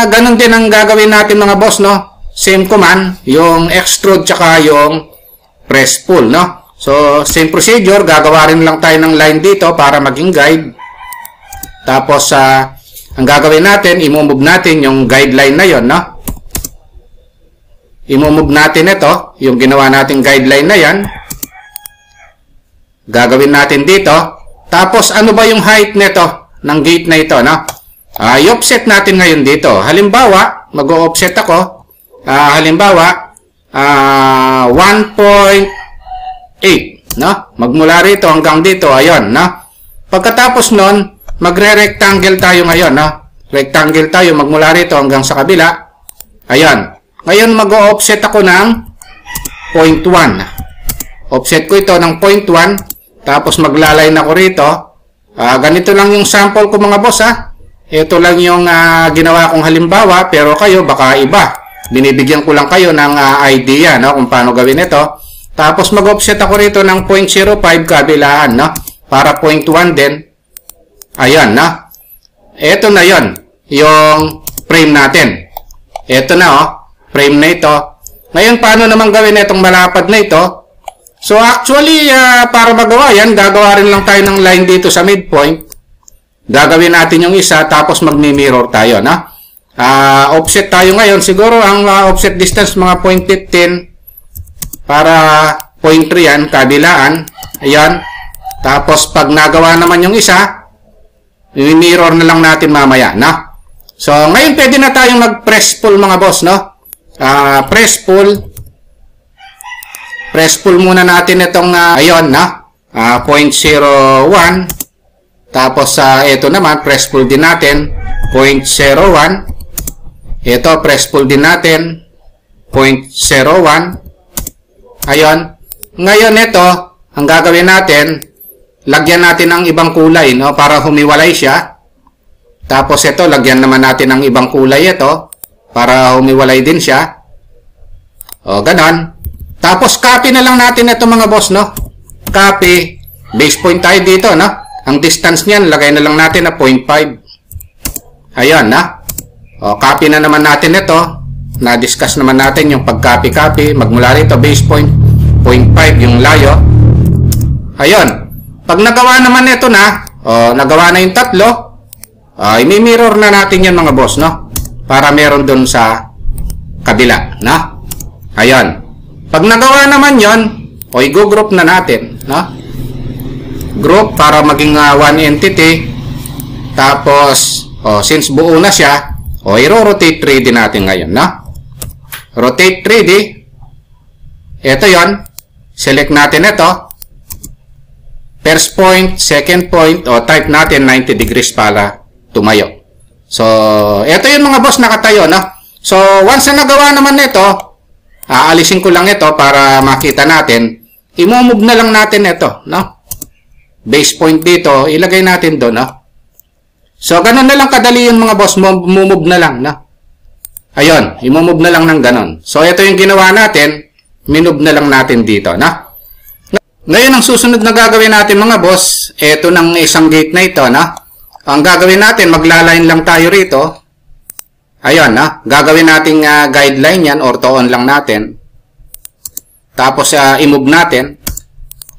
ganun din ang gagawin natin, mga boss, no? Same command, yung extrude tsaka yung press pull, no? So, same procedure. Gagawa rin lang tayo ng line dito para maging guide. Tapos, ang gagawin natin, i-move natin yung guideline na yon, no? I-move natin ito, yung ginawa nating guideline na yan. Gagawin natin dito. Tapos, ano ba yung height nito ng gate na ito, no? I-offset natin ngayon dito. Halimbawa, mag-o-offset ako. Halimbawa, 1.8, no? Magmula rito hanggang dito, ayun, no? Pagkatapos nun, magre-rectangle tayo ngayon, no? Rectangle tayo magmula rito hanggang sa kabila. Ayun. Ngayon, mag-o-offset ako ng 0.1. Offset ko ito ng 0.1. Tapos, maglaline ako rito. Ganito lang yung sample ko mga boss, Ito lang yung ginawa kong halimbawa. Pero kayo, baka iba. Binibigyan ko lang kayo ng idea, no? Kung paano gawin ito. Tapos, mag-offset ako rito ng 0.05 kabilaan, no? Para 0.1 din. Ayan, no? Ito na yon, yung frame natin. Ito na, frame na ito. Ngayon, paano naman gawin itong malapad na ito? So, actually, para magawa yan, gagawa rin lang tayo ng line dito sa midpoint. Gagawin natin yung isa, tapos magmi-mirror tayo, no? Offset tayo ngayon. Siguro, ang offset distance, mga 0.15 para 0.3 yan, kabilaan. Ayan. Tapos, pag nagawa naman yung isa, i-mirror na lang natin mamaya, no? So, ngayon, pwede na tayong mag-press pull, mga boss, no? Press pull. Press pull muna natin itong, ayun, na 0.01. Tapos, ito naman, press pull din natin, 0.01. Ito, press pull din natin, 0.01. Ayun. Ngayon, ito, ang gagawin natin, lagyan natin ng ibang kulay, no? Para humiwalay siya. Tapos, ito, lagyan naman natin ng ibang kulay ito, para humiwalay din siya. O, ganon. Tapos, copy na lang natin ito mga boss, no? Copy. Base point tayo dito, no? Ang distance niyan, lagay na lang natin na 0.5. Ayun, na? O, copy na naman natin ito. Na-discuss naman natin yung pag-copy-copy. Magmula rito, base point, 0.5 yung layo. Ayun. Pag nagawa naman ito na, o, nagawa na yung tatlo, i-mirror na natin yan mga boss, no? Para meron dun sa kabila, no? Ayun. Pag nagawa naman yon, o i-group na natin, no? Group para maging one entity. Tapos, since buo na siya, i-rotate 3D natin ngayon, no? Rotate 3D. Ito yon. Select natin ito. First point, second point, type natin 90 degrees para tumayo. So, ito yung mga boss nakatayo, no? So, once na nagawa naman ito, aalisin ko lang ito para makita natin. I-move na lang natin ito, no? Base point dito, ilagay natin doon, no? So, ganun na lang kadali yung mga boss, move na lang, no? Ayun, i-move na lang ng ganun. So, ito yung ginawa natin, minove na lang natin dito, no? Ngayon, ang susunod na gagawin natin mga boss, ito ng isang gate na ito, no? Ang gagawin natin, maglaline lang tayo rito. Ayun, gagawin nating guideline yan, ortho-on lang natin. Tapos, i-move natin.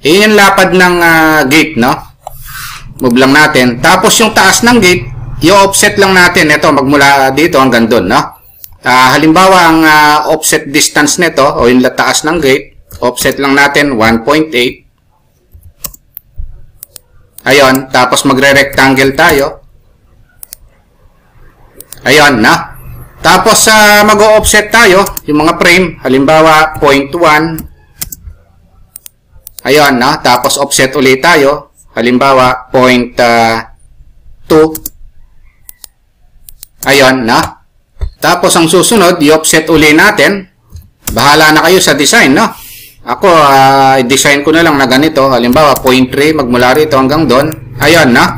Iyon yung lapad ng gate, no? Move lang natin. Tapos, yung taas ng gate, i-offset lang natin. Ito, magmula dito hanggang doon, no? Halimbawa, ang offset distance nito, o yung taas ng gate, offset lang natin 1.8. Ayun, tapos magre-rectangle tayo. Ayun, na? Tapos, mag-o-offset tayo, yung mga frame, halimbawa, 0.1. Ayun, na? Tapos, offset ulit tayo, halimbawa, 0.2. Ayun, na? Tapos, ang susunod, i-offset ulit natin. Bahala na kayo sa design, no? Ako, i-design ko na lang na ganito, halimbawa, 0.3, magmula rito hanggang doon. Ayun, na?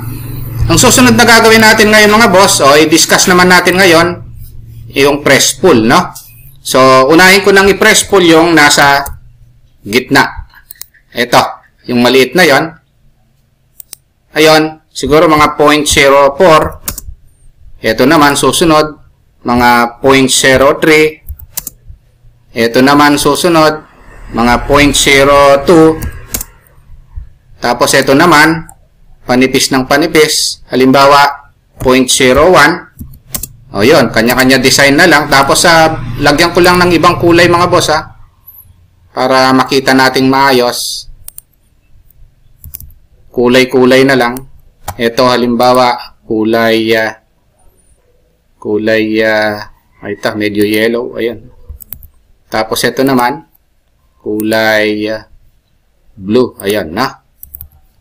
Ang susunod na gagawin natin ngayon mga boss, i-discuss naman natin ngayon, yung press pull, no? So, unahin ko nang i-press pull yung nasa gitna. Ito, yung maliit na yon. Ayun, siguro mga 0.04. Ito naman, susunod, mga 0.03. Ito naman, susunod, mga 0.02. Tapos, ito naman, panipis ng panipis. Halimbawa, 0.01. O yun, kanya-kanya design na lang. Tapos, lagyan ko lang ng ibang kulay mga boss, para makita nating maayos. Kulay-kulay na lang. Ito, halimbawa, medyo yellow. Ayan. Tapos, ito naman, kulay blue. Ayan, na.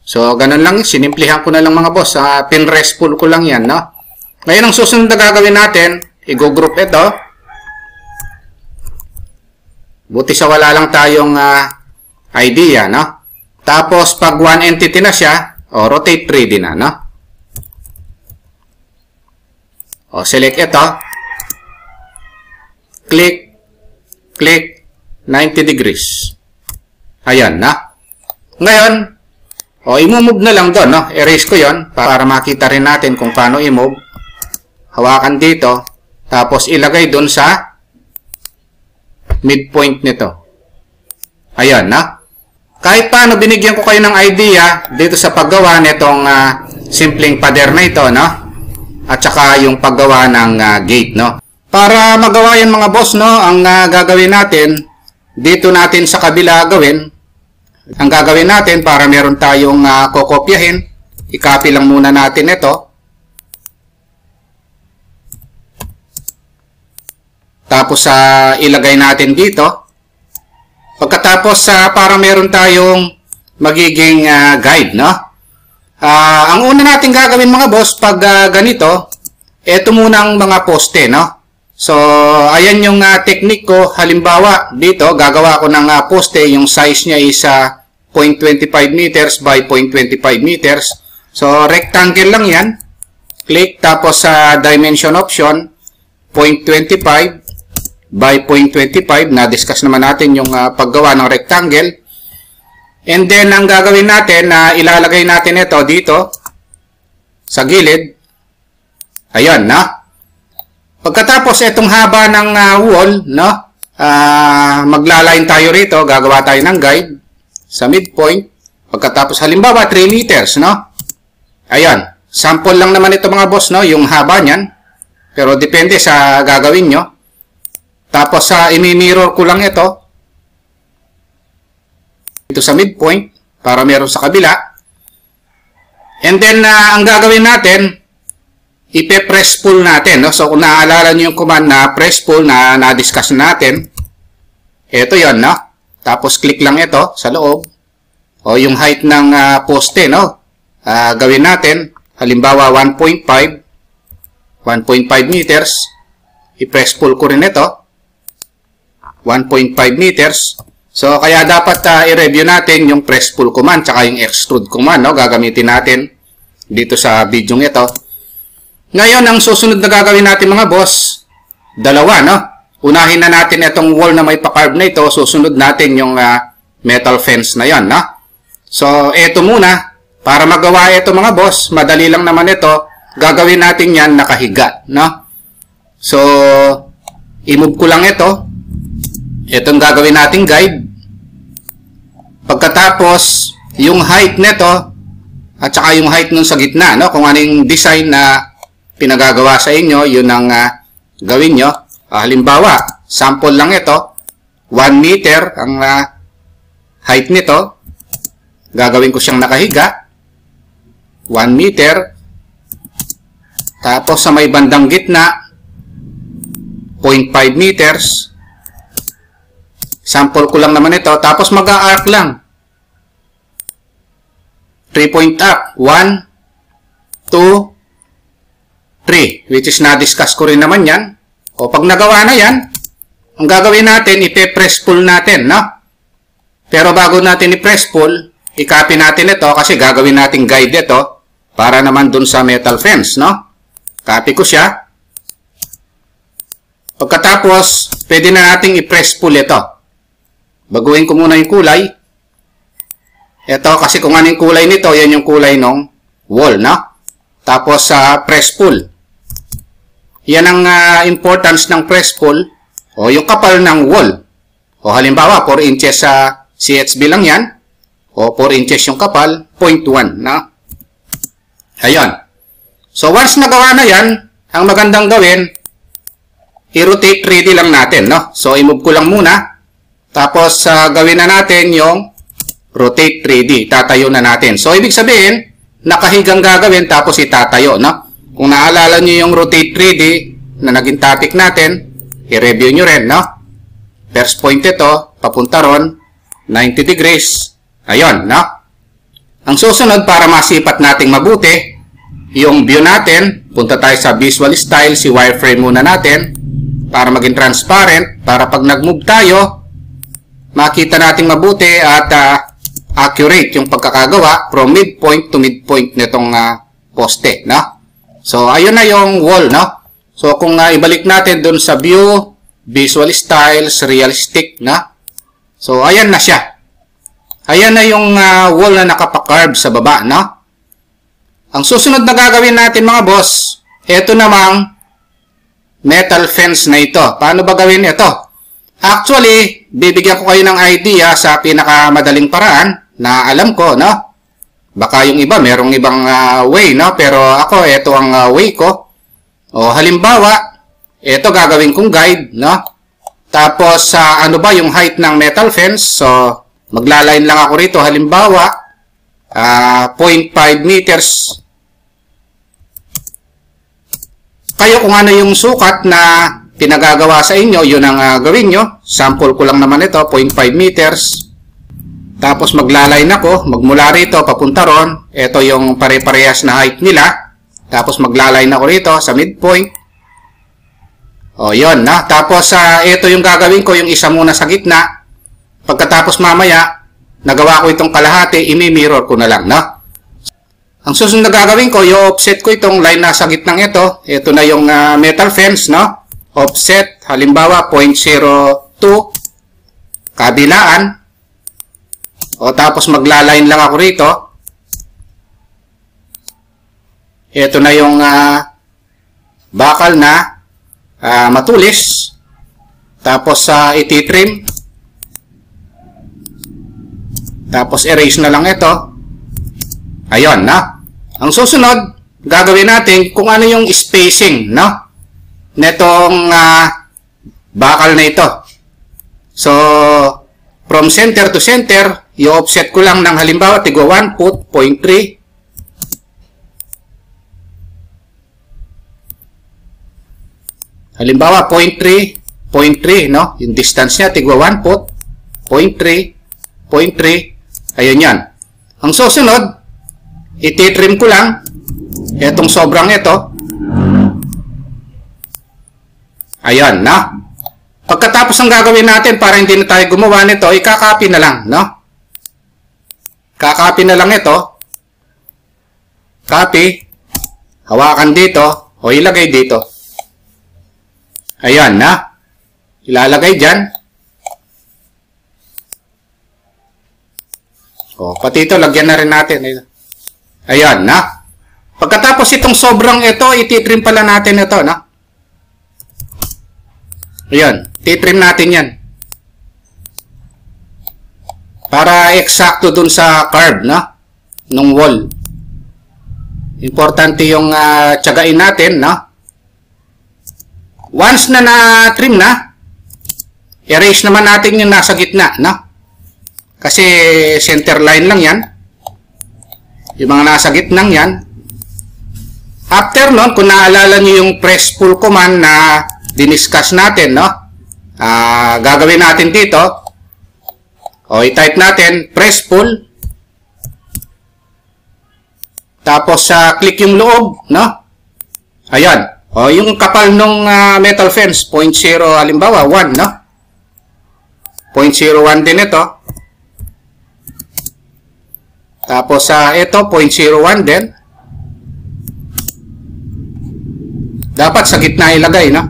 So, ganun lang. Sinimplihan ko na lang mga boss. Pinrest pull ko lang yan, no? Ngayon, ang susunod na gagawin natin, i-group ito. Buti sa wala lang tayong idea, no? Tapos, pag one entity na siya, rotate 3D na, no? Select ito. Click, 90 degrees. Ayan, na? Ngayon, i-move na lang doon, no? Erase ko yon para makita rin natin kung paano i-move. Hawakan dito, tapos ilagay doon sa midpoint nito. Ayan, na. Kahit paano, binigyan ko kayo ng idea dito sa paggawa nitong simpleng pader na ito, no? At saka yung paggawa ng gate, no? Para magawa yan mga boss, no? Ang gagawin natin, dito natin sa kabila gawin. Ang gagawin natin para meron tayong kokopyahin, i-copy lang muna natin ito. Tapos ilagay natin dito. Pagkatapos para meron tayong magiging guide, no? Ang una natin gagawin mga boss pag ganito, ito munang mga poste, no? So, ayan yung technique ko. Halimbawa, dito gagawa ko ng poste, yung size niya is 0.25 meters by 0.25 meters. So, rectangle lang yan. Click, tapos sa dimension option, 0.25 by 0.25, na-discuss naman natin yung paggawa ng rectangle. And then, ang gagawin natin, ilalagay natin ito dito, sa gilid. Ayan, na. Pagkatapos, itong haba ng wall, no, maglaline tayo rito, gagawa tayo ng guide, sa midpoint. Pagkatapos, halimbawa, 3 meters, no. Ayan, sample lang naman ito mga boss, no, yung haba niyan. Pero, depende sa gagawin nyo. Tapos imi-mirror ko lang ito dito sa midpoint para meron sa kabila. And then ang gagawin natin, ipe-press pull natin, no? So kung naaalala niyo yung command na press pull na na-discuss natin, ito 'yon, no? Tapos click lang ito sa loob. O yung height ng poste, no? Gawin natin halimbawa 1.5 meters. I-press pull ko rin ito. 1.5 meters. So, kaya dapat i-review natin yung press pull command tsaka yung extrude command, no? Gagamitin natin dito sa video ito. Ngayon, ang susunod na gagawin natin mga boss, dalawa, no? Unahin na natin itong wall na may pa-carve na ito. Susunod natin yung metal fence na yan, no? So, ito muna. Para magawa ito mga boss, madali lang naman ito. Gagawin natin yan nakahiga, no? So, i-move ko lang ito. Itong gagawin nating guide. Pagkatapos, yung height nito at saka yung height nun sa gitna, no? Kung anong design na pinagagawa sa inyo, yun ang gawin nyo. Halimbawa, sample lang ito. 1 meter ang height nito. Gagawin ko siyang nakahiga. 1 meter. Tapos sa may bandang gitna, 0.5 meters. Sample ko lang naman ito. Tapos mag-a-arc lang. 3-point arc. 1, 2, 3. Which is na-discuss ko rin naman yan. O pag nagawa na yan, ang gagawin natin, ipe-press pull natin, no? Pero bago natin i-press pull, i-copy natin ito kasi gagawin natin guide ito para naman dun sa metal fence, no? Copy ko siya. Pagkatapos, pwede na nating i-press pull ito. Baguhin ko muna yung kulay. Ito, kasi kung ano yung kulay nito, yan yung kulay ng wall, no? Tapos, press pull. Yan ang importance ng press pull o yung kapal ng wall. O halimbawa, 4 inches sa CHB lang yan. O 4 inches yung kapal, 0.1, no? Ayan. So, once nagawa na yan, ang magandang gawin, i-rotate 3D lang natin, no? So, i-move ko lang muna. Tapos, gawin na natin yung rotate 3D. Tatayo na natin. So, ibig sabihin, nakahigang gagawin tapos itatayo, no? Kung naalala nyo yung rotate 3D na naging topic natin, i-review nyo rin, no? First point ito, papunta ron, 90 degrees. Ayun, no? Ang susunod, para masipat nating mabuti, yung view natin, punta tayo sa visual style, si wireframe muna natin, para maging transparent, para pag nag-move tayo, makita nating mabuti at accurate yung pagkakagawa from midpoint to midpoint nitong poste, no? So, ayun na yung wall, no? So, kung ibalik natin dun sa view, visual styles, realistic, na? So, ayan na siya. Ayan na yung wall na nakapakarve sa baba, no? Ang susunod na gagawin natin mga boss, ito namang metal fence na ito. Paano ba gawin ito? Actually, bibigyan ko kayo ng idea sa pinakamadaling paraan na alam ko, no? Baka yung iba, merong ibang way, no? Pero ako, ito ang way ko. O, halimbawa, ito gagawin kong guide, no? Tapos, ano ba yung height ng metal fence? So, maglaline lang ako rito. Halimbawa, 0.5 meters. Kayo kung ano yung sukat na pinagagawa sa inyo, yun ang gawin nyo. Sample ko lang naman ito, 0.5 meters. Tapos maglaline ako, magmula rito, papunta ron. Ito yung pare-parehas na height nila. Tapos maglaline ako rito sa midpoint. O, yun, na. Tapos, ito yung gagawin ko, yung isa muna sa gitna. Pagkatapos mamaya, nagawa ko itong kalahati, imi-mirror ko na lang, no? Ang susunod na gagawin ko, i-offset ko itong line na sa gitnang ito. Ito na yung metal fence, no? Offset, halimbawa, 0.02, kabilaan. O, tapos maglaline lang ako rito. Ito na yung bakal na matulis. Tapos ititrim. Tapos erase na lang ito. Ayun, na. Ang susunod, gagawin natin kung ano yung spacing, no? Netong bakal na ito. So, from center to center, i-offset ko lang ng halimbawa, tigwa 1 foot, 0.3. Halimbawa, 0.3, no? Yung distance niya, tigwa 1 foot, 0.3, 0.3. Ayun yan. Ang susunod, ititrim ko lang itong sobrang ito. Ayan, na. Pagkatapos ang gagawin natin para hindi na tayo gumawa nito, ikakopy na lang, no? Kakopy na lang ito. Copy. Hawakan dito o ilagay dito. Ayan, na. Ilalagay dyan. O, pati ito, lagyan na rin natin. Ayan, na. Pagkatapos itong sobrang ito, ititrim pala natin ito, na. Ayan, titrim natin yan. Para eksakto dun sa curve, na, nung wall. Importante yung tiyagain natin, na. Once na na-trim na, erase naman natin yung nasa gitna, no? Kasi center line lang yan. Yung mga nasa gitnang yan. After nun, kung naalala nyo yung press pull command na diniscuss natin, no? Gagawin natin dito. O, i-type natin, press pull. Tapos, click yung loob, no? Ayan. O, yung kapal nung metal fence, 0.0, halimbawa, 1, no? 0.01 din ito. Tapos, ito, 0.01 din. Dapat sa gitna ilagay, no?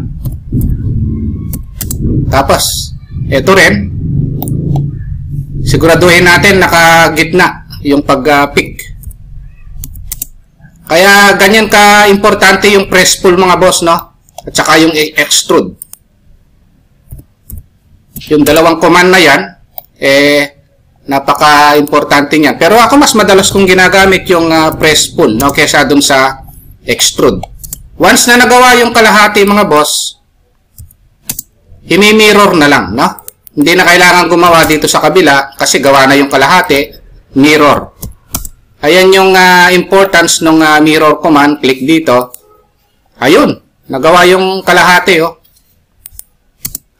Tapos, ito rin. Siguraduhin natin nakagitna yung pag-pick. Kaya ganyan ka-importante yung press pull, mga boss, no? At saka yung extrude. Yung dalawang command na yan, napaka-importante niyan. Pero ako mas madalas kong ginagamit yung press pull, no? Kesa dun sa extrude. Once na nagawa yung kalahati, mga boss, imi-mirror na lang, no? Hindi na kailangan gumawa dito sa kabila kasi gawa na yung kalahati, mirror. Ayan yung importance ng mirror command. Click dito. Ayun. Nagawa yung kalahati, oh.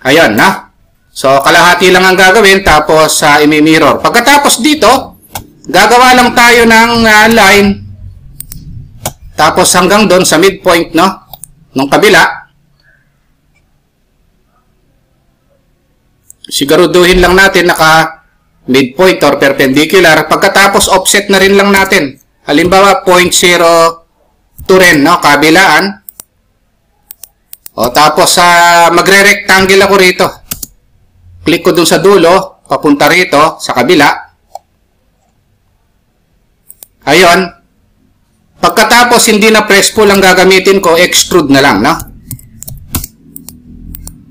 Ayan, na. So, kalahati lang ang gagawin, tapos imi-mirror. Pagkatapos dito, gagawa lang tayo ng line. Tapos hanggang doon sa midpoint, no? Nung kabila. Siguraduhin lang natin naka midpoint or perpendicular. Pagkatapos, offset na rin lang natin. Halimbawa, 0.02 rin, no? Kabilaan. O, tapos, magre-rectangle ako rito. Click ko dun sa dulo, papunta rito, sa kabila. Ayun. Pagkatapos, hindi na press pull ang gagamitin ko, extrude na lang, no?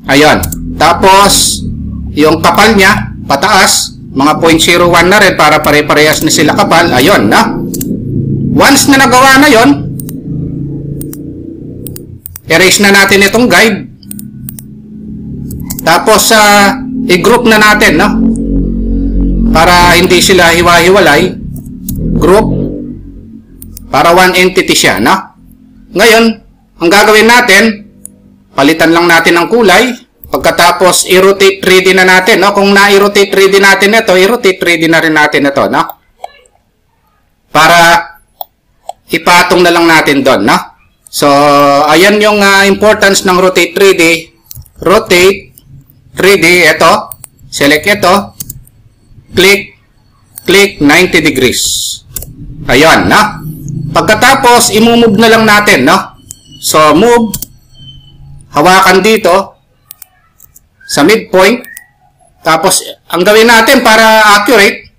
Ayun. Tapos, yung kapal niya, pataas, mga 0.01 na rin para pare-parehas na sila kapal. Ayun, no? Once na nagawa na yon, erase na natin itong guide. Tapos, i-group na natin, no? Para hindi sila hiwa-hiwalay. Group. Para one entity siya, no? Ngayon, ang gagawin natin, palitan lang natin ang kulay. Pagkatapos, i-rotate 3D na natin, no? Kung na-i-rotate 3D natin ito, i-rotate 3D na rin natin ito, no? Para ipatong na lang natin doon, no? So, ayan yung importance ng rotate 3D. Rotate 3D, ito. Select ito. Click 90 degrees. Ayan, no? Pagkatapos, i-move na lang natin, no? So, move. Hawakan dito sa midpoint. Tapos, ang gawin natin para accurate,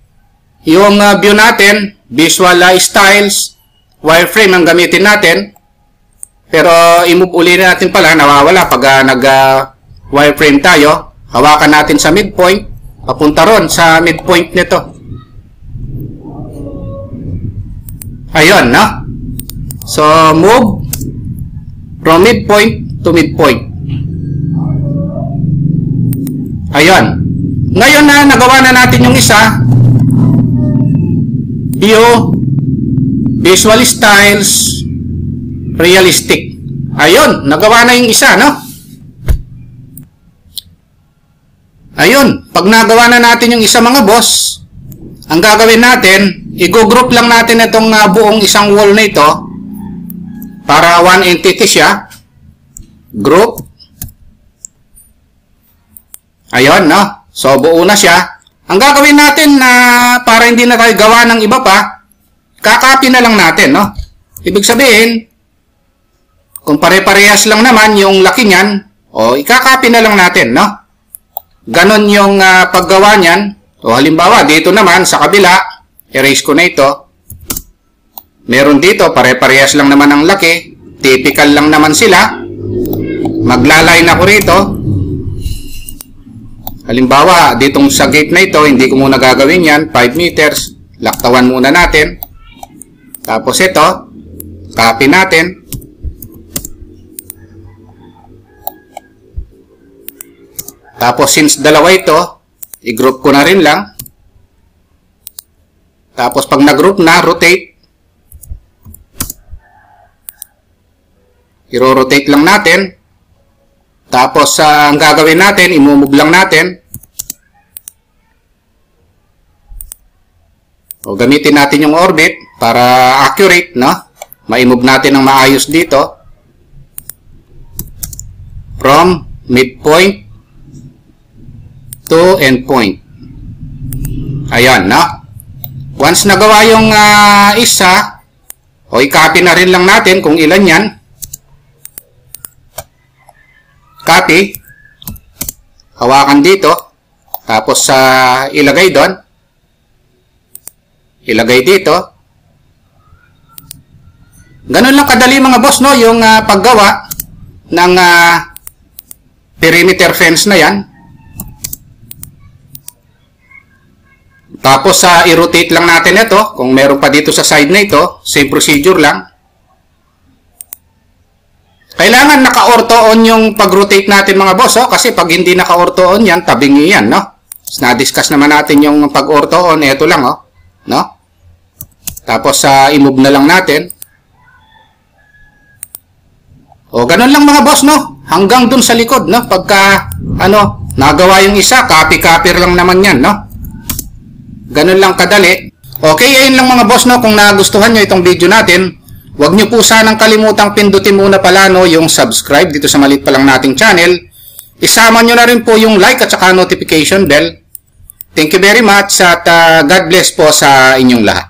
yung view natin, visual styles, wireframe ang gamitin natin. Pero, i-move uli natin pala, nawawala pag nag-wireframe tayo. Hawakan natin sa midpoint, papunta ron sa midpoint nito. Ayun, no? So, move from midpoint to midpoint. Ayun. Ngayon na nagawa na natin yung isa, view, visual styles, realistic. Ayun, nagawa na yung isa, no? Ayun, pag nagawa na natin yung isa mga boss, ang gagawin natin, i-group lang natin itong buong isang wall na ito para one entity siya. Group. Ayun, no? So, buo na siya. Ang gagawin natin na para hindi na tayo gawa ng iba pa, kakopy na lang natin, no? Ibig sabihin, kung pare-parehas lang naman yung laki niyan, o ikakopy na lang natin, no? Ganon yung paggawa niyan. O halimbawa, dito naman sa kabila, erase ko na ito. Meron dito, pare-parehas lang naman ang laki. Typical lang naman sila. Maglaline ako rito. Halimbawa, ditong sa gate na ito, hindi ko muna gagawin yan. 5 meters. Laktawan muna natin. Tapos ito, copy natin. Tapos since dalawa ito, i-group ko na rin lang. Tapos pag nag-group na, rotate. I-rotate lang natin. Tapos ang gagawin natin, i-move lang natin. O gamitin natin yung orbit para accurate, no? Ma-move natin ng maayos dito. From midpoint to endpoint. Ayan, no? Once nagawa yung isa, o i-copy na rin lang natin kung ilan yan. Copy. Hawakan dito. Tapos ilagay doon. Ilagay dito. Ganun lang kadali mga boss, no? Yung paggawa ng perimeter fence na yan. Tapos i-rotate lang natin ito. Kung meron pa dito sa side na ito, same procedure lang. Kailangan naka-ortho-on yung pag-rotate natin mga boss. Oh, kasi pag hindi naka-ortho-on yan, tabingi yan, no? Na-discuss naman natin yung pag-ortho-on. Ito lang, oh. No? Tapos i-move na lang natin. O, ganun lang mga boss, no? Hanggang dun sa likod, no? Pagka, nagawa yung isa, copy-copy lang naman yan, no? Ganun lang kadali. Okay, ayun lang mga boss, no? Kung nagustuhan nyo itong video natin, huwag nyo po sanang kalimutang pindutin muna pala, no, yung subscribe dito sa maliit pa lang nating channel. Isama nyo na rin po yung like at saka notification bell. Thank you very much at God bless po sa inyong lahat.